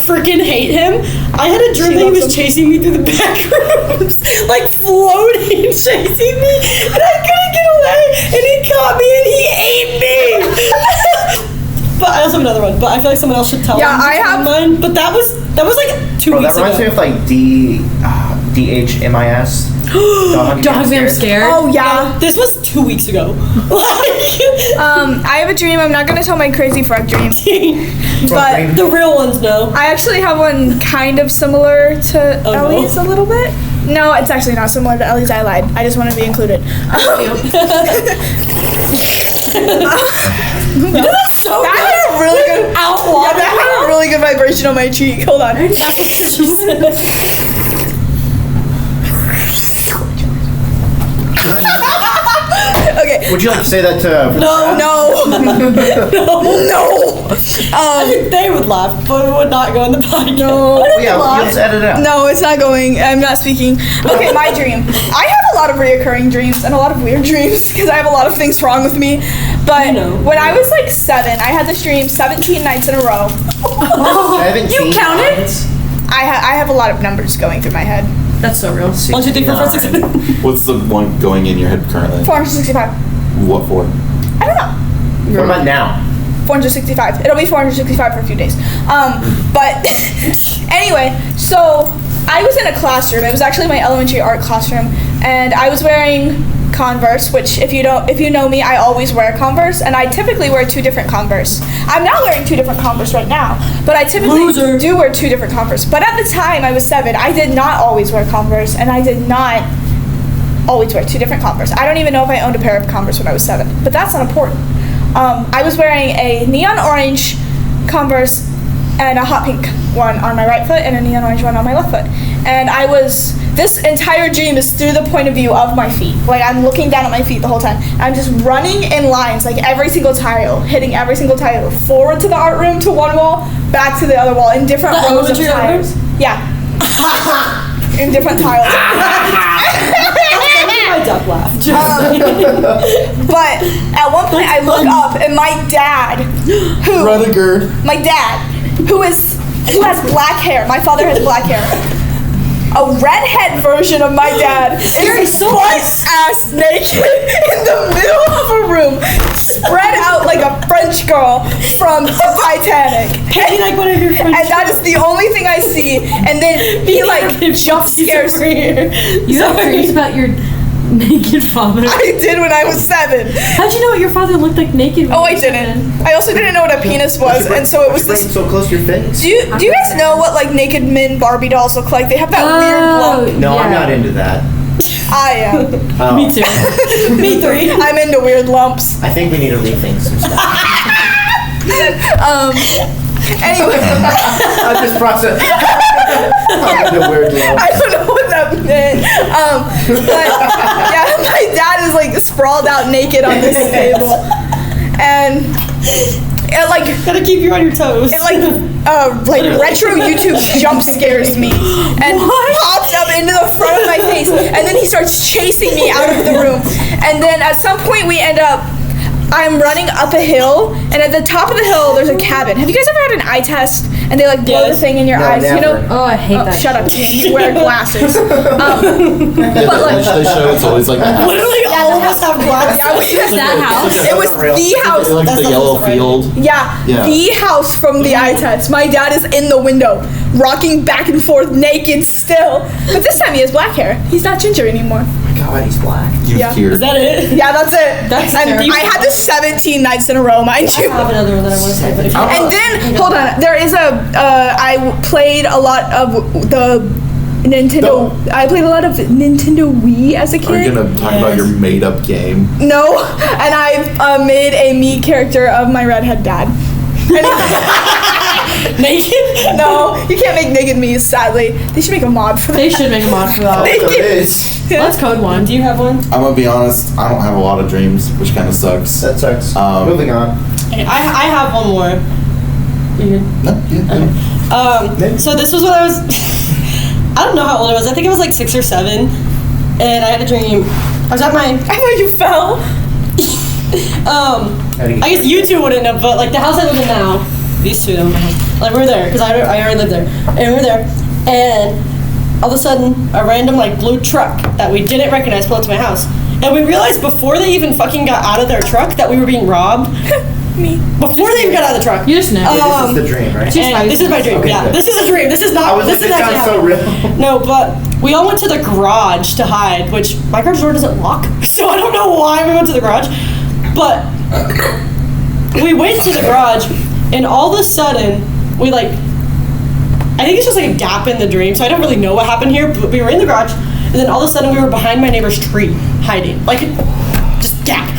E: freaking hate him. I had a dream that he was chasing me through the back rooms, like floating, chasing me, and I couldn't get away, and he caught me and he ate me. But I also have another one, but I feel like someone else should tell me.
A: Yeah, I have
E: mine. But that was like 2 weeks ago.
D: That reminds me of like DHMIS.
B: Dogs Me I'm Scared.
A: Oh yeah.
E: This was 2 weeks ago.
A: I have a dream. I'm not gonna tell my crazy frog dream, but
E: the real ones know.
A: I actually have one kind of similar to Ellie's a little bit. No, it's actually not similar to Ellie's. I lied. I just want to be included.
E: That's so
A: that had a really good
E: outlaw.
A: Yeah, that had a really good vibration on my cheek. Hold on. Okay.
D: Would you like to say that to?
A: No.
E: I think they would laugh, but it would not go in the podcast.
A: No.
D: Yeah, let's edit it out.
A: No, it's not going. I'm not speaking. Okay, my dream. I have a lot of reoccurring dreams and a lot of weird dreams because I have a lot of things wrong with me. But when I was like 7, I had this dream 17 nights in a row.
D: 17
B: You counted?
D: nights?
A: I have a lot of numbers going through my head.
B: That's so real.
E: 1, 2, 3, 4, 5, 6, 7.
C: What's the one going in your head currently?
A: 465.
C: What for?
A: I don't know.
D: What about now?
A: 465. It'll be 465 for a few days. But anyway, so I was in a classroom. It was actually my elementary art classroom, and I was wearing Converse, which if you know me, I always wear Converse, and I typically wear 2 different Converse. I'm not wearing 2 different Converse right now, but I typically do wear 2 different Converse. But at the time I was 7, I did not always wear Converse, and I did not always wear 2 different Converse. I don't even know if I owned a pair of Converse when I was 7, but that's not important. I was wearing a neon orange Converse and a hot pink one on my right foot and a neon orange one on my left foot. And this entire dream is through the point of view of my feet. Like I'm looking down at my feet the whole time. I'm just running in lines, like every single tile, hitting every single tile, forward to the art room to one wall, back to the other wall, in different rows of tiles. Yeah. In different tiles.
E: My duck laugh.
A: But at one point I look up and my dad, who has black hair. My father has black hair. A redhead version of my dad is butt-ass naked in the middle of a room, spread out like a French French girl from Titanic.
E: Maybe like one of your French.
A: And that is the only thing I see. And then he like jump scares me.
B: You have dreams about your naked father.
A: I did when I was 7.
B: How'd you know what your father looked like naked?
A: Oh, I didn't. I also didn't know what a penis was, and so it was
D: Bring
A: this.
D: so close to your face.
A: Do you guys know what like naked men Barbie dolls look like? They have that weird lump.
D: No,
B: yeah.
D: I'm not into that.
A: I am.
D: Oh.
B: Me too.
E: Me 3.
A: I'm into weird lumps.
D: I think we need to rethink some stuff.
A: Anyway,
D: I'm just processing. I'm into weird love.
A: I don't know what that meant. But yeah, my dad is like sprawled out naked on this table, and it like
E: Gotta keep you on your toes.
A: it like retro YouTube jump scares me and pops up into the front of my face, and then he starts chasing me out of the room, and then at some point we end up. I'm running up a hill, and at the top of the hill, there's a cabin. Have you guys ever had an eye test, and they like blow the
E: Yes.
A: thing in your
D: No,
A: eyes?
D: never.
A: You know?
B: Oh, I hate that.
A: Shut up, Tim. You wear glasses.
C: Yeah, they show it's always like that.
E: Literally all of us have glasses.
B: Is that house?
A: It was the house.
C: Like
E: That's
C: the
E: not
C: yellow
E: right.
C: field.
A: Yeah,
C: Yeah.
A: the house from the eye test. My dad is in the window, rocking back and forth naked still. But this time he has black hair. He's not ginger anymore.
D: God, he's black.
C: You
A: Yeah.
C: hear.
E: Is that it?
A: Yeah, that's it.
E: That's
A: and
E: terrible.
A: I had this 17 nights in a row, mind
E: I
A: you.
E: have another one that I want to say, but if you
A: And then, hold on, there is I played a lot of the Nintendo. I played a lot of Nintendo Wii as a
C: Are you
A: kid.
C: gonna talk about your made-up game?
A: No, and I made a me character of my redhead dad.
E: naked?
A: No, you can't make naked me, sadly. They should make a mod for that.
B: They should make a mod for that.
A: They
D: So it
A: can-
D: is.
B: Let's code one.
E: Do you have one?
C: I'm gonna be honest. I don't have a lot of dreams, which kind of sucks.
D: That sucks. Moving on.
E: I have one more. You good?
C: No, yeah.
E: So this was when I was, I don't know how old I was. I think I was like 6 or 7, and I had a dream. I was at my,
A: I thought you fell.
E: I guess you two wouldn't know, but like the house I live in now, these two, like we were there because I already lived there, and we were there, and all of a sudden a random like blue truck that we didn't recognize pulled up to my house, and we realized before they even fucking got out of their truck that we were being robbed.
A: Me.
E: Before they even got out of the truck.
B: You just know.
D: This is the dream, right?
E: And this is my dream.
D: Okay,
E: Yeah,
D: good.
E: this is a dream. This is not.
D: I was
E: this
D: like,
E: is
D: this
E: actually
D: sounds so
E: happening.
D: real.
E: No, but we all went to the garage to hide, which my garage door doesn't lock, so I don't know why we went to the garage. But we went to the garage, and all of a sudden, we like, I think it's just like a gap in the dream, so I don't really know what happened here, but we were in the garage, and then all of a sudden we were behind my neighbor's tree, hiding. Like, just gap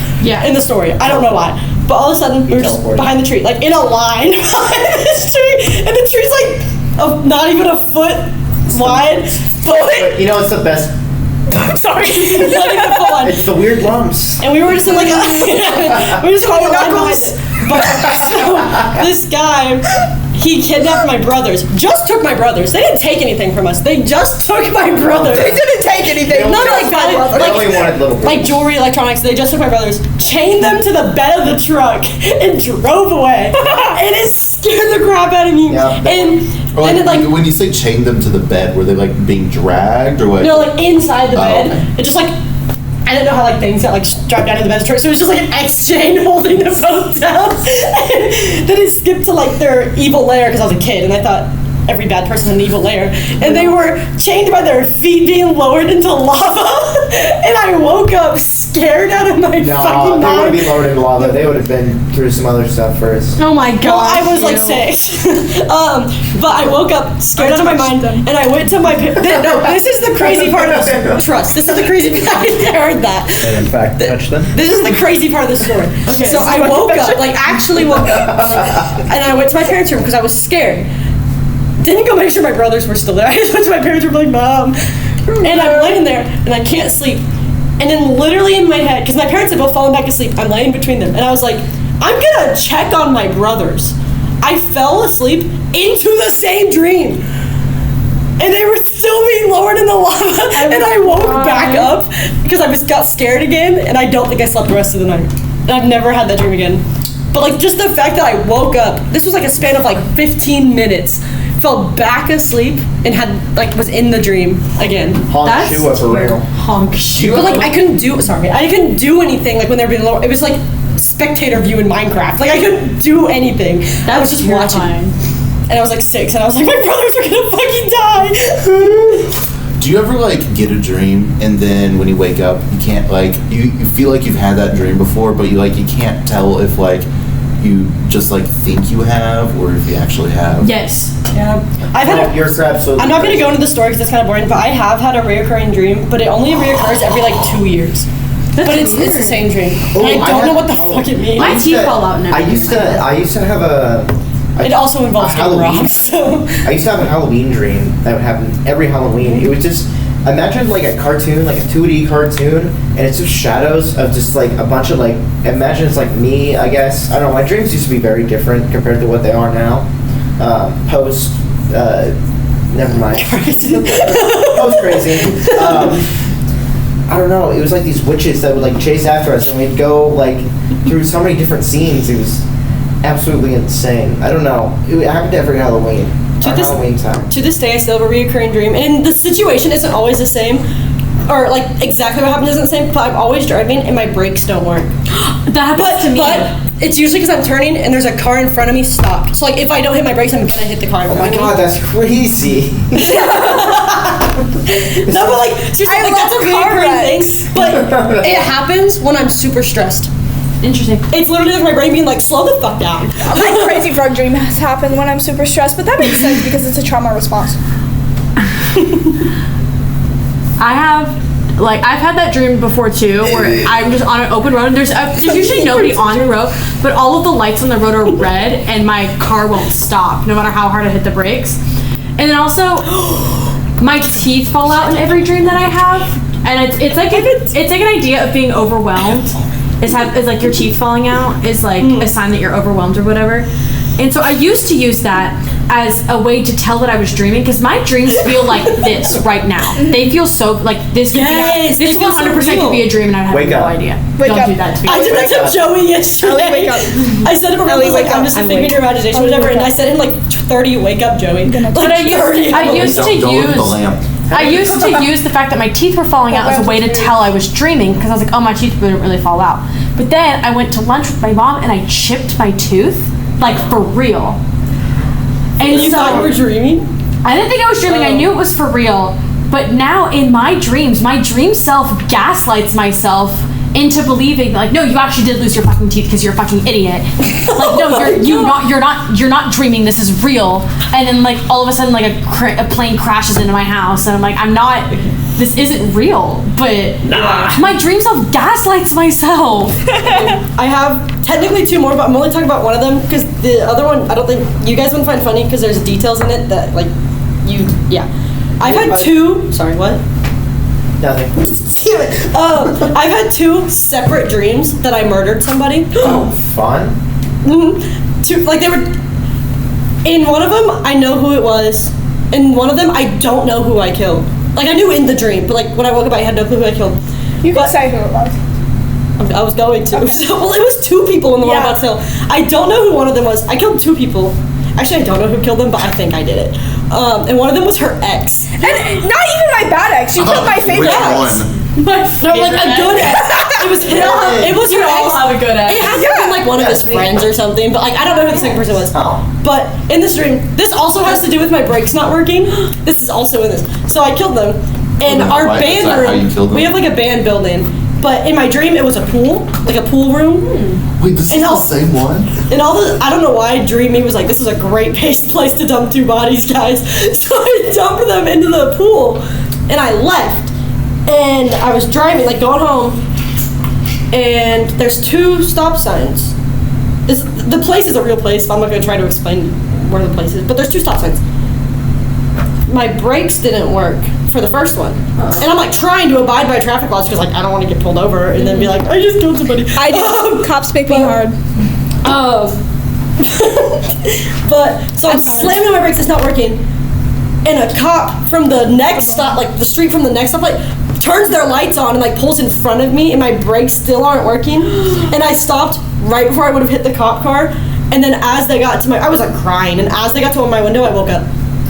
E: in the story. I don't know why. But all of a sudden, we were just
D: teleported.
E: behind the tree, like in a line behind this tree, and the tree's like not even a foot wide.
D: But you know, it's the best.
E: Sorry, not even a foot wide.
D: It's the weird lumps.
E: And we were just in like we were just in like a line behind it. But so this guy, he kidnapped my brothers. Just took my brothers. They didn't take anything from us. They just took my brothers.
A: They didn't take anything.
E: Not like
D: I
E: that.
D: only wanted little
E: Like jewelry, electronics. They just took my brothers, chained them to the bed of the truck, and drove away. And it scared the crap out of me.
D: Yeah.
E: And
C: Or
E: then it like
C: when you say chained them to the bed, were they like being dragged or what?
E: no, like inside the
C: Oh,
E: bed.
C: okay.
E: It just like I didn't know how like things got like strapped down in the bed, so it was just like an X chain holding them both down. And then it skipped to like their evil lair because I was a kid and I thought every bad person had an evil lair. And they were chained by their feet being lowered into lava. And I woke up scared out of my
D: No,
E: fucking
D: they wouldn't
E: mind.
D: be lowered in lava. They would have been through some other stuff first.
B: Oh my god.
E: Well, I was like 6. But I woke up scared out of my mind, and I went to my no. This is the crazy part of this. Trust. This is the crazy. I heard that.
D: And in fact, touch them.
E: This is the crazy part of the story. Okay. So I woke up, like actually woke up, and I went to my parents' room because I was scared. Didn't go make sure my brothers were still there. I just went to my parents' room like, Mom. And I'm laying there, and I can't sleep. And then literally in my head, because my parents had both fallen back asleep, I'm laying between them, and I was like, I'm gonna check on my brothers. I fell asleep into the same dream. And they were still being lowered in the lava. And I woke back up because I got scared again, and I don't think I slept the rest of the night. And I've never had that dream again. But like just the fact that I woke up, this was like a span of like 15 minutes, fell back asleep and had like was in the dream again.
D: Honk
B: That's
D: Shua for real.
B: Honk shoe.
E: But like I couldn't do anything like when they were being lowered. It was like spectator view in Minecraft. Like I couldn't do anything. I was just watching. And I was like 6, and I was like, my brothers are gonna fucking die.
C: Do you ever like get a dream and then when you wake up you can't like you feel like you've had that dream before, but you can't tell if like you just like think you have or if you actually have?
B: Yes.
E: Yeah.
D: You're absolutely
E: I'm not going to
D: crazy.
E: go into the story because that's kind of boring, but I have had a reoccurring dream, but it only reoccurs every like 2 years. But it's the same dream. And I don't know what the fuck it means.
B: My teeth fall out and
D: I
B: everything.
D: used to have
E: It also involves getting
D: Halloween.
E: robbed, so.
D: I used to have a Halloween dream that would happen every Halloween. It was just, imagine like a cartoon, like a 2D cartoon, and it's just shadows of just like a bunch of like, imagine it's like me, I guess. I don't know, my dreams used to be very different compared to what they are now. Never mind. Post crazy. I don't know, it was like these witches that would like chase after us and we'd go like through so many different scenes. It was absolutely insane. I don't know. It happened every Halloween. Halloween time.
E: To this day, I still have a reoccurring dream, and the situation isn't always the same, or like exactly what happens isn't the same. But I'm always driving, and my brakes don't work.
B: That happens to me.
E: But it's usually because I'm turning, and there's a car in front of me stopped. So like, if I don't hit my brakes, I'm gonna hit the car in
D: Oh
E: front
D: my
E: of
D: god,
E: me.
D: that's crazy.
E: No, but like seriously, like that's a reoccurring thing. But it happens when I'm super stressed.
B: Interesting.
E: It's literally like my brain being like, slow the fuck down.
A: My crazy frog dream has happened when I'm super stressed, but that makes sense because it's a trauma response.
B: I've had that dream before too, where I'm just on an open road and there's usually nobody on the road, but all of the lights on the road are red and my car won't stop no matter how hard I hit the brakes. And then also, my teeth fall out in every dream that I have, and it's like an idea of being overwhelmed. Is like your teeth falling out is like a sign that you're overwhelmed or whatever. And so I used to use that as a way to tell that I was dreaming, because my dreams feel like this right now. They feel so like this.
E: Yes,
B: This 100% could be a dream, and I have
D: Wake
B: no
D: up.
B: idea.
A: Wake
B: Don't
A: up.
B: do that to me.
E: I did that to Joey yesterday.
A: Ellie, wake up.
E: I said to him,
A: Ellie,
E: like,
A: wake
E: I'm
A: up.
E: just a
A: I'm
E: figment of your imagination,
A: Ellie,
E: whatever.
A: wake
E: And I
A: up.
E: said him like 30, wake up, Joey.
B: But I used to use the fact that my teeth were falling out as a way to tell I was dreaming, because I was like, oh, my teeth wouldn't really fall out. But then I went to lunch with my mom and I chipped my tooth, like for real. And
E: You thought you were dreaming?
B: I didn't think I was dreaming. I knew it was for real. But now in my dream self gaslights myself into believing like, no, you actually did lose your fucking teeth because you're a fucking idiot. Like, no, you're not dreaming. This is real. And then like all of a sudden like a plane crashes into my house and I'm like, this isn't real. But my dream self gaslights myself.
E: I have technically 2 more, but I'm only talking about one of them because the other one I don't think you guys would find funny because there's details in it that like I've had 2. Sorry, what?
D: Nothing.
E: Damn it. I've had 2 separate dreams that I murdered somebody.
D: Oh, fun.
E: Mm-hmm. 2, like they were. In one of them, I know who it was. In one of them, I don't know who I killed. Like I knew in the dream, but like when I woke up, I had no clue who I killed.
A: You could say who it was.
E: I was going to.
A: Okay.
E: So, well, it was 2 people in the one I'm about to tell. I don't know who one of them was. I killed 2 people. Actually, I don't know who killed them, but I think I did it. And one of them was her ex.
A: And not even my bad ex. You killed my favorite
C: Which
A: ex.
C: one?
B: My
E: No, like a good ex. It was him. It was her ex.
B: have a good ex.
E: It had to have been like one of his friends or something, but like I don't know who the second person was.
D: Oh.
E: But in this dream, this also has to do with my brakes not working. This is also in this. So I killed them. In
C: Oh,
E: our
C: why? Is
E: band
C: that how you
E: room,
C: killed them?
E: we have like a band building. But in my dream, it was a pool, like a pool room.
C: Wait, this is
E: And
C: the
E: I'll-
C: same one?
E: And all the, I don't know why, Dreamy was like, this is a great place to dump 2 bodies, guys. So I dumped them into the pool, and I left. And I was driving, like going home, and there's 2 stop signs. The place is a real place, but I'm not going to try to explain where the place is. But there's 2 stop signs. My brakes didn't work for the first one. And I'm like trying to abide by traffic laws because like I don't want to get pulled over and then be like, I just killed somebody.
A: I do. Cops make me hard.
E: But so I'm slamming my brakes, it's not working. And a cop from the next stop, like the street from the next stoplight, turns their lights on and like pulls in front of me, and my brakes still aren't working. And I stopped right before I would have hit the cop car. And then as they got to I was like crying, and as they got to my window, I woke up.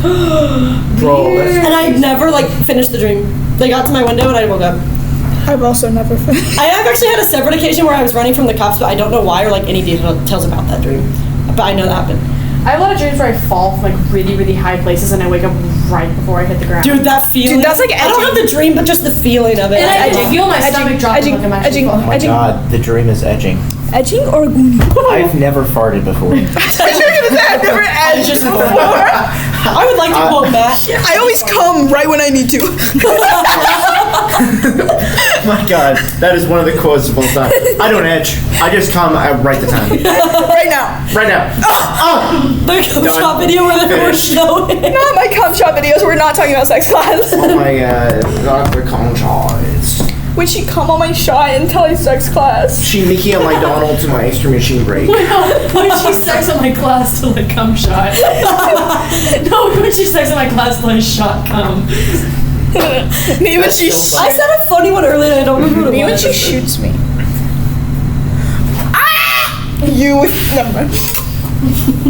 D: Bro, that's
E: And I never like finished the dream. They got to my window and I woke up.
A: I've also never finished.
E: I have actually had a separate occasion where I was running from the cops, but I don't know why or like any details about that dream. But I know that happened.
B: I have a lot of dreams where I fall from like really, really high places and I wake up right before I hit the ground.
E: Dude, that feeling.
A: Dude, that's like
E: I don't have the dream, but just the feeling of it.
B: And I can feel my stomach drop.
A: Edging.
D: Oh my god, the dream is edging.
A: Edging or gooning?
D: I've never farted before.
A: I've never edged before.
E: I would like to quote Matt.
A: I always come right when I need to.
D: My god, that is one of the quotes of all time. I don't edge. I just come right the time.
A: Right now.
D: Right now.
E: The cum shot video where they were showing.
A: Not my cum shot videos. We're not talking about sex class.
D: Oh my god, Dr. Conchoids.
A: When she come on my shot and tell me sex class.
D: She Mickey on my Donald to my extra machine break.
B: When she sex on my class till I cum shot. No, when she sex on my class till I shot cum.
A: Me when she
E: I said a funny one earlier and I don't remember what it
A: me when
E: was.
A: she shoots me. Ah! You never mind.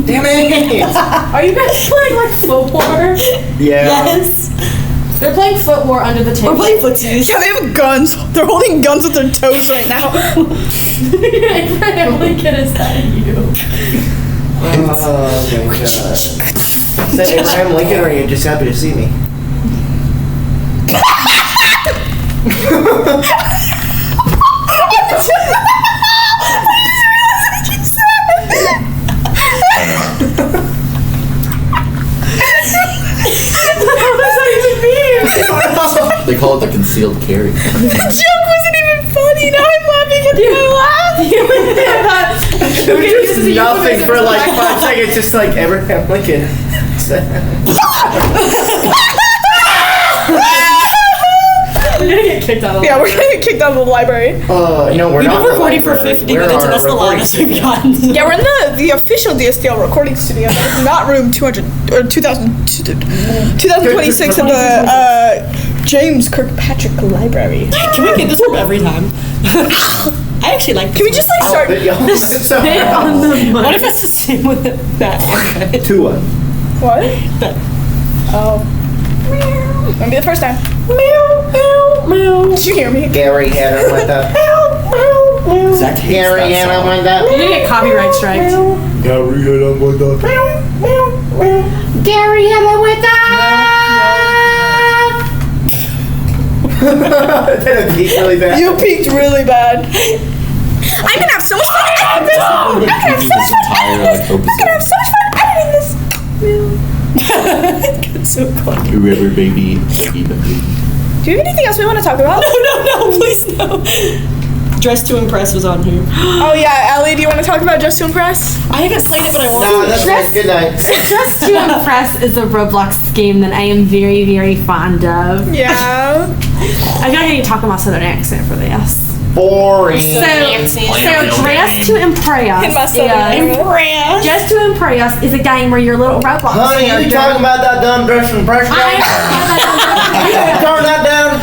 D: Damn it!
B: Are you guys playing like foot war?
D: Yeah.
E: Yes.
B: They're playing foot war under the table.
E: We're playing footsies.
A: Yeah, they have guns. They're holding guns with their toes right now.
B: Abraham Lincoln, is that you?
D: Oh my god. Is that Abraham Lincoln or are you just happy to see me?
C: They call it the concealed carry.
A: The joke wasn't even funny. Now I'm laughing at my laugh.
D: It was just nothing for like 5 seconds, just like Abraham Lincoln.
B: We're gonna get kicked out of
A: Yeah, we're gonna get kicked out of the library.
D: No, we're
E: We've
D: not.
E: been recording for 50 minutes and that's the longest we've gotten.
A: Yeah, we're in the official DSTL recording studio, not room 200 or 2026 of the James Kirkpatrick Library.
E: Can we get this room every time? I actually like this.
A: Can we just like start?
B: Spit on the mic.
E: What if that's the same with that?
D: Tua.
A: What? Oh. Gonna be the first time. Did you hear me?
D: Gary Hanna went up. Gary Hanna went up.
B: You're gonna get copyright striked.
D: Gary Hanna went up.
B: Gary Hanna with
D: That peaked really bad.
A: You peaked really bad. I'm gonna have so much fun editing this. I'm gonna have so much fun editing this.
E: It's so funny.
C: River baby.
A: Do you have anything else we want to talk about?
E: No, please no. Dress to Impress was on here.
A: Oh yeah, Ellie, do you want to talk about Dress to Impress?
E: I haven't played it, but I want
D: No,
E: to.
D: that's right. Good night.
B: Dress to Impress is a Roblox game that I am very, very fond of.
A: Yeah.
B: I'm not going to talk about Southern accent for this.
D: Boring.
B: So Dress to Impress
A: In my Southern
B: is Dress to Impress is a game where your little Roblox
D: Honey, are you talking about that dumb dress from Brush
B: I
D: Game? Turn that down.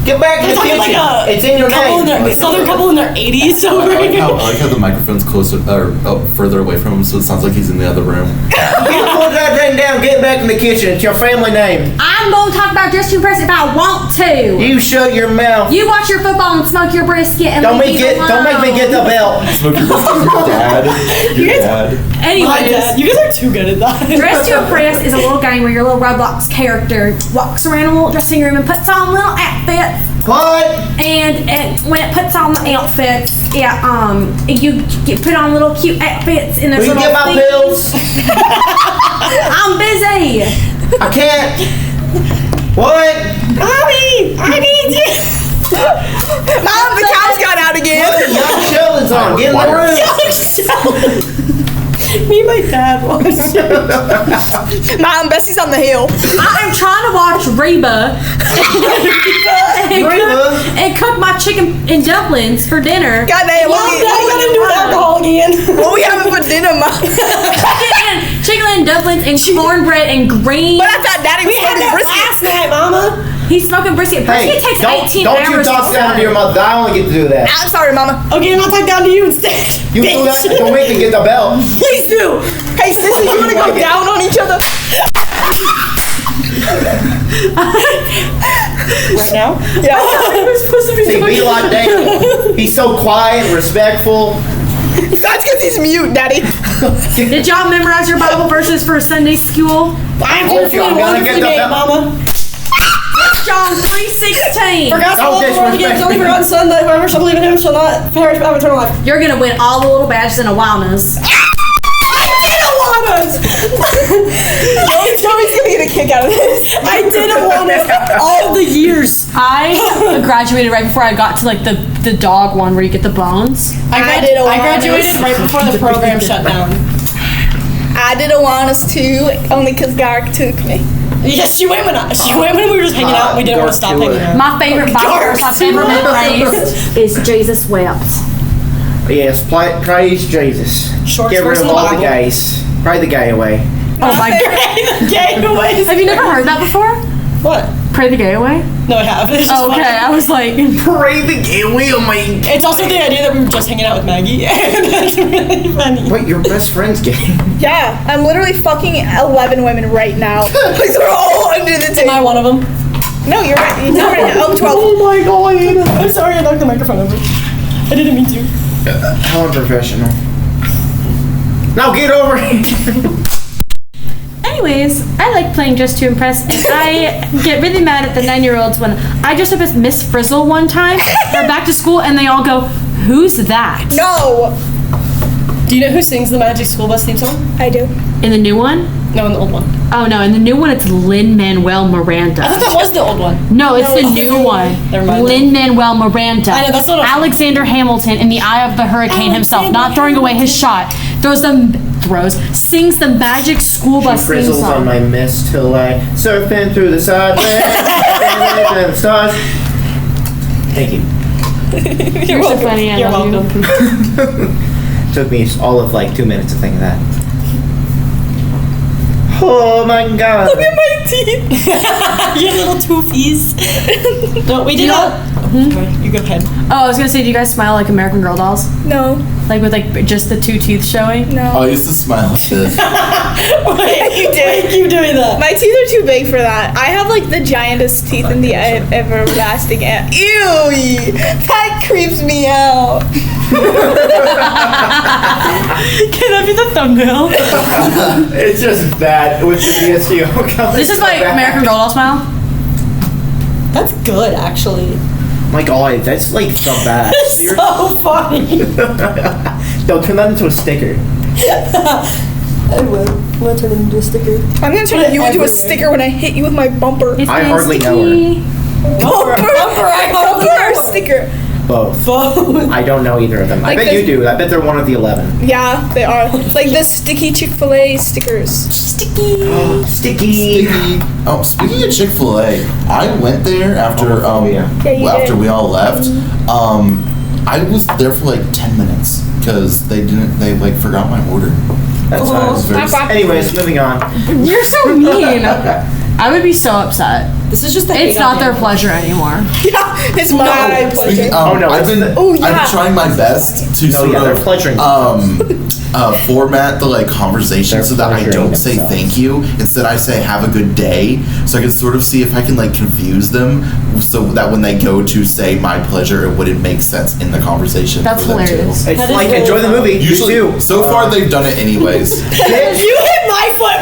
D: Get back in the kitchen. It's in your name.
E: Southern couple in their 80s. So
C: I like how the microphone's closer or further away from him, so it sounds like he's in the other room.
D: You put that thing down. Get back in the kitchen. It's your family name.
B: I'm going to talk about Dress to Impress if I want to.
D: You shut your mouth.
B: You watch your football and smoke your brisket and
D: Don't
B: leave
D: make
B: me alone.
D: don't make me get the belt.
C: Smoke your biscuits, your dad. Your dad.
B: Anyways,
E: you guys are too good at that.
B: Dress to Impress is a little game where your little Roblox character walks around a little dressing room and puts on little outfits.
D: What?
B: And when it puts on the outfits, you put on little cute outfits in those
D: Will you
B: little
D: get my
B: things.
D: pills?
B: I'm busy.
D: I can't. What?
A: Mommy, I need you. Mom, the cows got out again.
D: Young Sheldon's on. Get in the room.
E: Me and my dad watched it.
A: Mom, Bessie's on the hill.
B: I'm trying to watch Reba and cook my chicken and dumplings for dinner.
A: God damn,
E: Mom, Dad got into alcohol again.
A: what we having for dinner, Mom?
B: Chicken and dumplings and cornbread and green.
A: But I thought Daddy was
E: Had
A: smoking
E: that
A: brisket.
E: last night, Mama.
B: He's smoking brisket.
D: Hey,
B: Brisket takes
D: don't
B: 18
D: you
B: hours
D: talk down to your mother. I only get to do that.
A: I'm sorry, Mama.
E: Okay, and I'll talk down to you instead.
D: You do that. Don't make me get the belt.
E: Please do.
A: Hey, sister, you want to go down on each other?
E: Right now?
A: Yeah.
E: We're supposed to be
D: See,
E: doing
D: be like Daniel. He's so quiet, respectful.
A: That's because he's mute, Daddy.
B: Did y'all memorize your Bible verses for Sunday school?
E: I'm
D: told you,
E: fearfully
D: I'm
E: and
D: gonna
E: wonderfully
D: get
E: made,
D: the-
E: Mama.
B: John 3:16.
E: For God so
D: No
E: loved the world, he gave his only begotten Son, that whoever shall believe in him shall not perish but have eternal life.
B: You're gonna win all the little badges and Awanas.
A: Joey's gonna get a kick out of this.
E: I did Awanas all the years.
B: I graduated right before I got to like the dog one where you get the bones.
E: I graduated right before the program shut down.
A: I did Awanas too, only because Garc took me.
E: Yes, she went when we were just hanging out and we didn't want to stop hanging out.
B: My favorite Bible verse I've ever memorized is Jesus wept.
D: Yes, praise Jesus.
E: Short
D: Get rid
E: verse
D: of
E: in the
D: all the
E: Bible.
D: gays. Pray the gay away.
B: Oh my god.
E: The gay ways.
B: Have you never heard that before?
E: What?
B: Pray the gay away?
E: No, I have. It's just
B: Okay,
E: funny.
B: I was like,
D: Pray the gay away, oh my.
E: It's also the idea that we were just hanging out with Maggie, and that's really funny.
D: Wait, your best friend's gay.
A: Yeah, I'm literally fucking 11 women right now. Like, they're all under the
E: Am I
A: table.
E: one of them?
A: No, you're right. You're right. I'm 12.
E: Oh my god. I'm sorry, I knocked the microphone over. I didn't mean to.
D: How unprofessional. Now get over here.
B: anyways, I like playing Just to Impress, and I get really mad at the 9-year-olds when I dressed up as Miss Frizzle one time. They're back to school, and they all go, "Who's that?"
A: No,
E: Do you know who sings the Magic School Bus theme song?
A: I do.
B: In the new one?
E: No, in the old one.
B: Oh no, in the new one it's Lin-Manuel Miranda.
E: I thought that was the old one.
B: No, it's the
A: it's
B: new one.
E: Never mind.
B: Lin-Manuel Miranda.
E: I know, that's what I was-
B: Alexander Hamilton in the eye of the hurricane himself, not throwing away his shot, sings the Magic School
D: She
B: Bus theme
D: frizzles on
B: song.
D: my mist till I surfing through the sideways and the stars. Thank you.
E: You're
B: so
E: welcome.
B: funny, I
E: You're
B: love you.
E: welcome.
D: Took me all of like 2 minutes to think of that. Oh my god.
A: Look at my teeth.
E: Your little toofies. No, we did not. Sorry, you go ahead.
B: Oh, I was gonna say, do you guys smile like American Girl dolls?
A: No,
B: Like with like just the 2 teeth showing?
A: no.
F: Oh, I used to smile like this.
E: Wait,
A: You did.
E: keep doing that.
A: My teeth are too big for that. I have like the giantest teeth in the everlasting air. Ew! That creeps me out.
E: Can that be the thumbnail?
D: It's just bad with the DSTL coming.
B: This is my American Girl doll smile.
E: That's good, actually.
D: My god, that's like so bad.
E: It's
D: You're-
E: so funny.
D: Don't turn that into a sticker.
E: I will. I'm gonna turn it into a sticker.
A: I'm gonna turn
E: Put it
A: you into a
E: everywhere.
A: sticker when I hit you with my bumper.
B: It's
D: I
B: my
D: hardly know her.
B: sticky.
A: Bumper or sticker?
D: Both.
E: Both.
D: I don't know either of them. I
A: Like
D: bet
A: this-
D: you do. I bet they're one of the 11.
A: Yeah, they are. Like the sticky Chick-fil-A stickers.
E: Sticky.
D: Sticky.
F: Oh, speaking of Chick-fil-A, I went there after
A: Yeah, you
F: after
A: did.
F: we all left. I was there for like 10 minutes because they like forgot my order.
D: That's
F: was very
D: nice. Anyways, moving on.
B: You're so mean. I would be so upset.
E: This is just the
B: It's
E: hate on
B: not their
E: him.
B: pleasure anymore.
A: Yeah, it's my pleasure.
F: Speaking,
D: Oh, no,
F: I've
D: it's
F: been
D: the-
A: Oh, yeah.
F: I'm trying my best to
D: No,
F: sort
D: yeah, they're
F: of
D: pleasuring
F: format the like conversation
D: They're
F: so that I
D: pleasuring
F: don't say
D: themselves.
F: thank you. Instead, I say have a good day, so I can sort of see if I can like confuse them, so that when they go to say my pleasure, it wouldn't make sense in the conversation.
B: That's
F: for them too.
B: hilarious.
D: It's
E: That is
D: like
E: really
D: enjoy the movie.
F: Usually,
D: you too.
F: so far they've done it anyways.
E: You hit my foot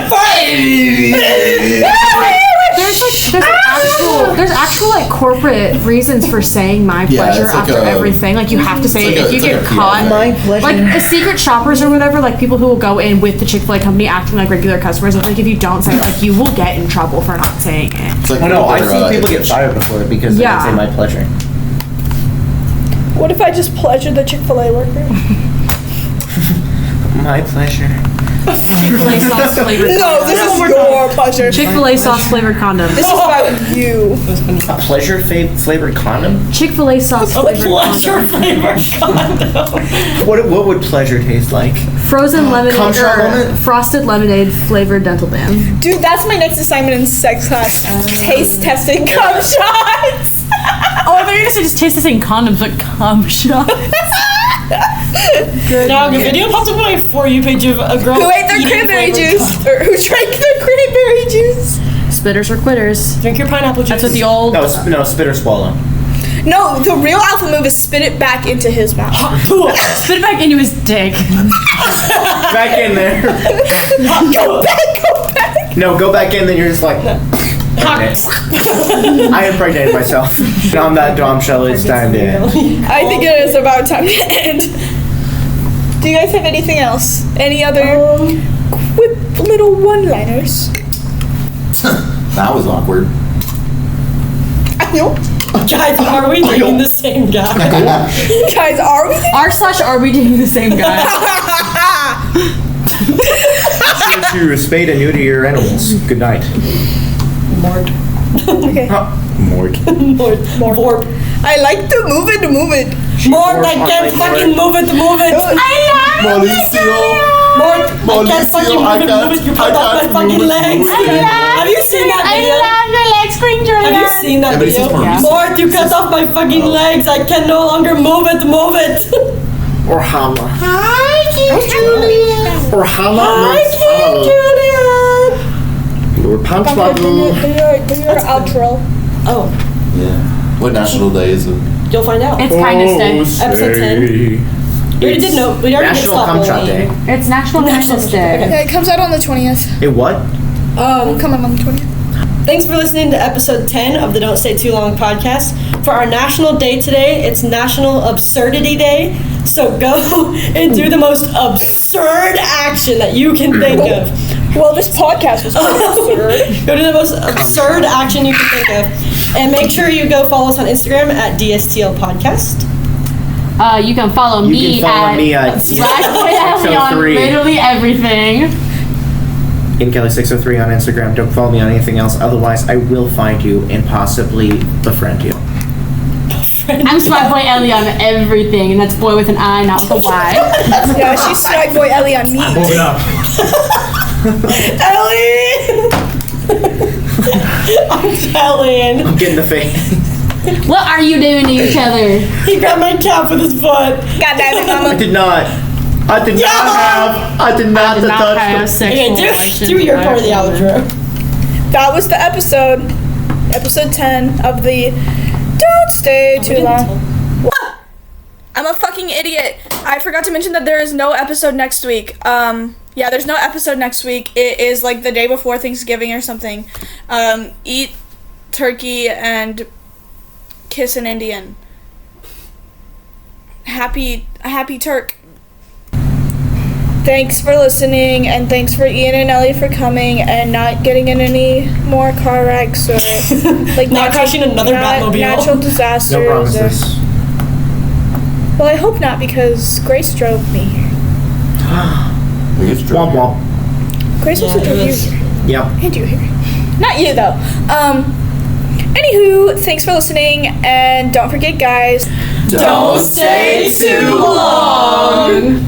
B: There's actual like corporate reasons for saying my
F: Yeah,
B: pleasure
F: it's like
B: after
F: a-
B: everything. Like you have to say
F: like
B: it.
F: a-
B: If you
F: it's like
B: get
F: a PR
B: caught,
F: thing.
D: My pleasure.
B: like the secret shoppers or whatever, like people who will go in with the Chick-fil-A company acting like regular customers. I think if you don't say it, like you will get in trouble for not saying it.
F: It's like
D: Oh no, I've
F: their,
D: seen people get fired before because
B: Yeah.
D: they didn't say my pleasure.
A: What if I just pleasure the Chick-fil-A worker?
D: My pleasure.
B: Chick-fil-A sauce flavored.
A: No, this is your pleasure.
B: Chick-fil-A sauce flavored condom.
A: This is about you.
D: A pleasure flavored condom?
B: Chick-fil-A sauce
E: A
B: flavored
E: pleasure
B: condom.
E: flavored condom.
D: What would pleasure taste like?
B: Frozen lemonade
D: Cum shot
B: or
D: moment?
B: frosted lemonade flavored dental dam.
A: Dude, that's my next assignment in sex class. Taste testing cum shots.
B: Oh, I thought you were gonna say just taste the same condoms, but cum shots.
E: Now, a video popped up on my For You page of a girl
A: Who ate their
E: eating
A: cranberry
E: flavored
A: juice? Or who drank their cranberry juice?
B: spitters or quitters.
E: Drink your pineapple juice.
B: That's what the old.
D: No, spit or swallow.
A: No, the real alpha move is spit it back into his mouth.
B: Spit it back into his dick.
D: Back in there.
A: Go back.
D: No, go back in, then you're just like... I impregnated myself. And on that bombshell, it's time to end.
A: I think it is about time to end. Do you guys have anything else? Any other quick little one-liners?
C: That was awkward.
A: I know.
E: Guys, are we dating the same guy?
A: Guys, are we?
B: Are we dating the same guy?
D: Since you spayed and neuter your animals, good night.
E: Mort.
A: Okay.
C: Mort.
E: Mort.
A: I like to move it.
E: Mort, I can't fucking move it.
C: Mauricio.
E: Mort, I can't fucking move it. You cut off my fucking legs. Have you seen that video?
B: your legs, Queen Julian.
E: Have you seen that
C: but he says
E: video?
C: Mauricio.
E: Mort, you cut off my fucking legs. I can no longer move it.
D: Or Hama.
E: Hi, King Julian.
D: Or Hama.
E: Hi, King Julian.
D: Or Punch Bubble.
A: Do your outro.
E: Oh,
C: Yeah. What national day is it?
E: you'll find out.
B: It's Kindness Day.
E: Episode 10. We already did know. We already
D: National
E: stopped
D: Cum Shot
E: bullying.
D: Day.
B: It's National Kindness Day.
A: Yeah, it comes out on the 20th.
D: Hey, what?
A: It'll come out on the 20th.
E: Thanks for listening to episode 10 of the Don't Stay Too Long podcast. For our national day today, it's National Absurdity Day. So go and do the most absurd action that you can think of.
A: Well, this podcast was pretty absurd.
E: Go to the most absurd action you can think of. And make sure you go follow us on Instagram at DSTL Podcast.
B: You can follow me at Blackboy Ellie on
D: 603.
B: literally everything.
D: In Kelly 603 on Instagram. Don't follow me on anything else. Otherwise, I will find you and possibly befriend you.
B: I'm Blackboy Ellie on everything, and that's boy with an I, not with a Y.
A: Yeah, she's Snipe Boy Ellie on me.
D: Moving up.
E: Ellie! I'm telling.
D: I'm getting the face.
B: What are you doing to each other?
E: He grabbed my calf with his foot.
A: God damn it,
D: I
A: Mama.
D: did not. I did not touch the...
E: Okay, do your part of the outro.
A: That was the episode 10 of the Don't Stay Too Long. I'm a fucking idiot. I forgot to mention that there is no episode next week. Yeah, there's no episode next week. It is like the day before Thanksgiving or something. Eat turkey and kiss an Indian. Happy Turk. Thanks for listening, and thanks for Ian and Ellie for coming and not getting in any more car wrecks or like
E: Not crashing another Batmobile.
A: natural disasters.
D: No promises.
A: Well, I hope not, because Grace drove me here.
D: Womp womp.
A: Grace also drove you here.
D: Yep.
A: And you here. Not you, though. Anywho, thanks for listening, and don't forget, guys,
E: Don't stay too long.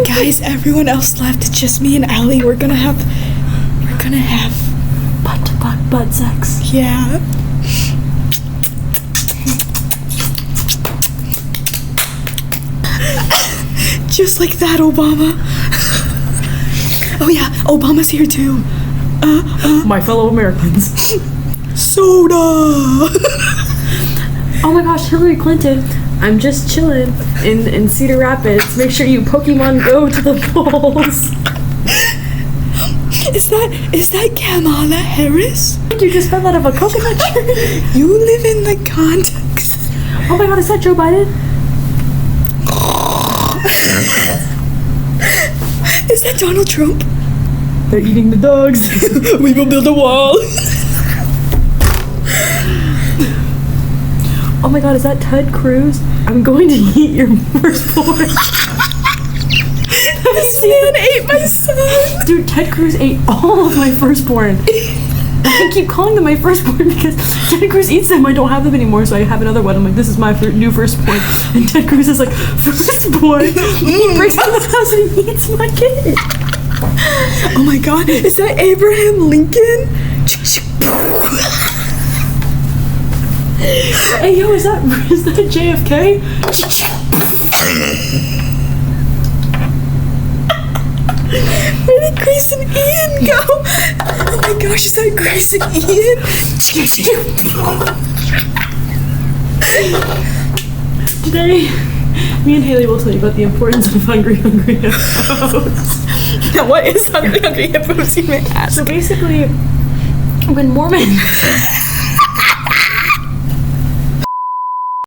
A: Guys, everyone else left. It's just me and Allie. We're gonna have
B: Butt sex.
A: yeah. Just like that, Obama. Oh yeah, Obama's here too.
B: My fellow Americans.
A: Soda.
B: Oh my gosh, Hillary Clinton. I'm just chilling in Cedar Rapids. Make sure you Pokemon Go to the polls.
A: Is that Kamala Harris?
B: You just fell out of a coconut tree.
A: You live in the context.
B: Oh my god, is that Joe Biden?
A: Is that Donald Trump?
B: They're eating the dogs.
A: We will build a wall.
B: Oh my god, is that Ted Cruz? I'm going to eat your firstborn.
A: This man ate my son.
B: Dude, Ted Cruz ate all of my firstborn. I keep calling them my firstborn because Ted Cruz eats them. I don't have them anymore, so I have another one. I'm like, this is my new firstborn. And Ted Cruz is like, firstborn? He breaks into the house and he eats my kid.
A: Oh my god, is that Abraham Lincoln?
B: Hey, yo, is that JFK?
A: Grace and Ian go. Oh my gosh, is that Grace and Ian?
B: Today, me and Haylee will tell you about the importance of hungry hippos.
A: Now, what is hungry hippos, you may ask?
B: So basically, when Mormons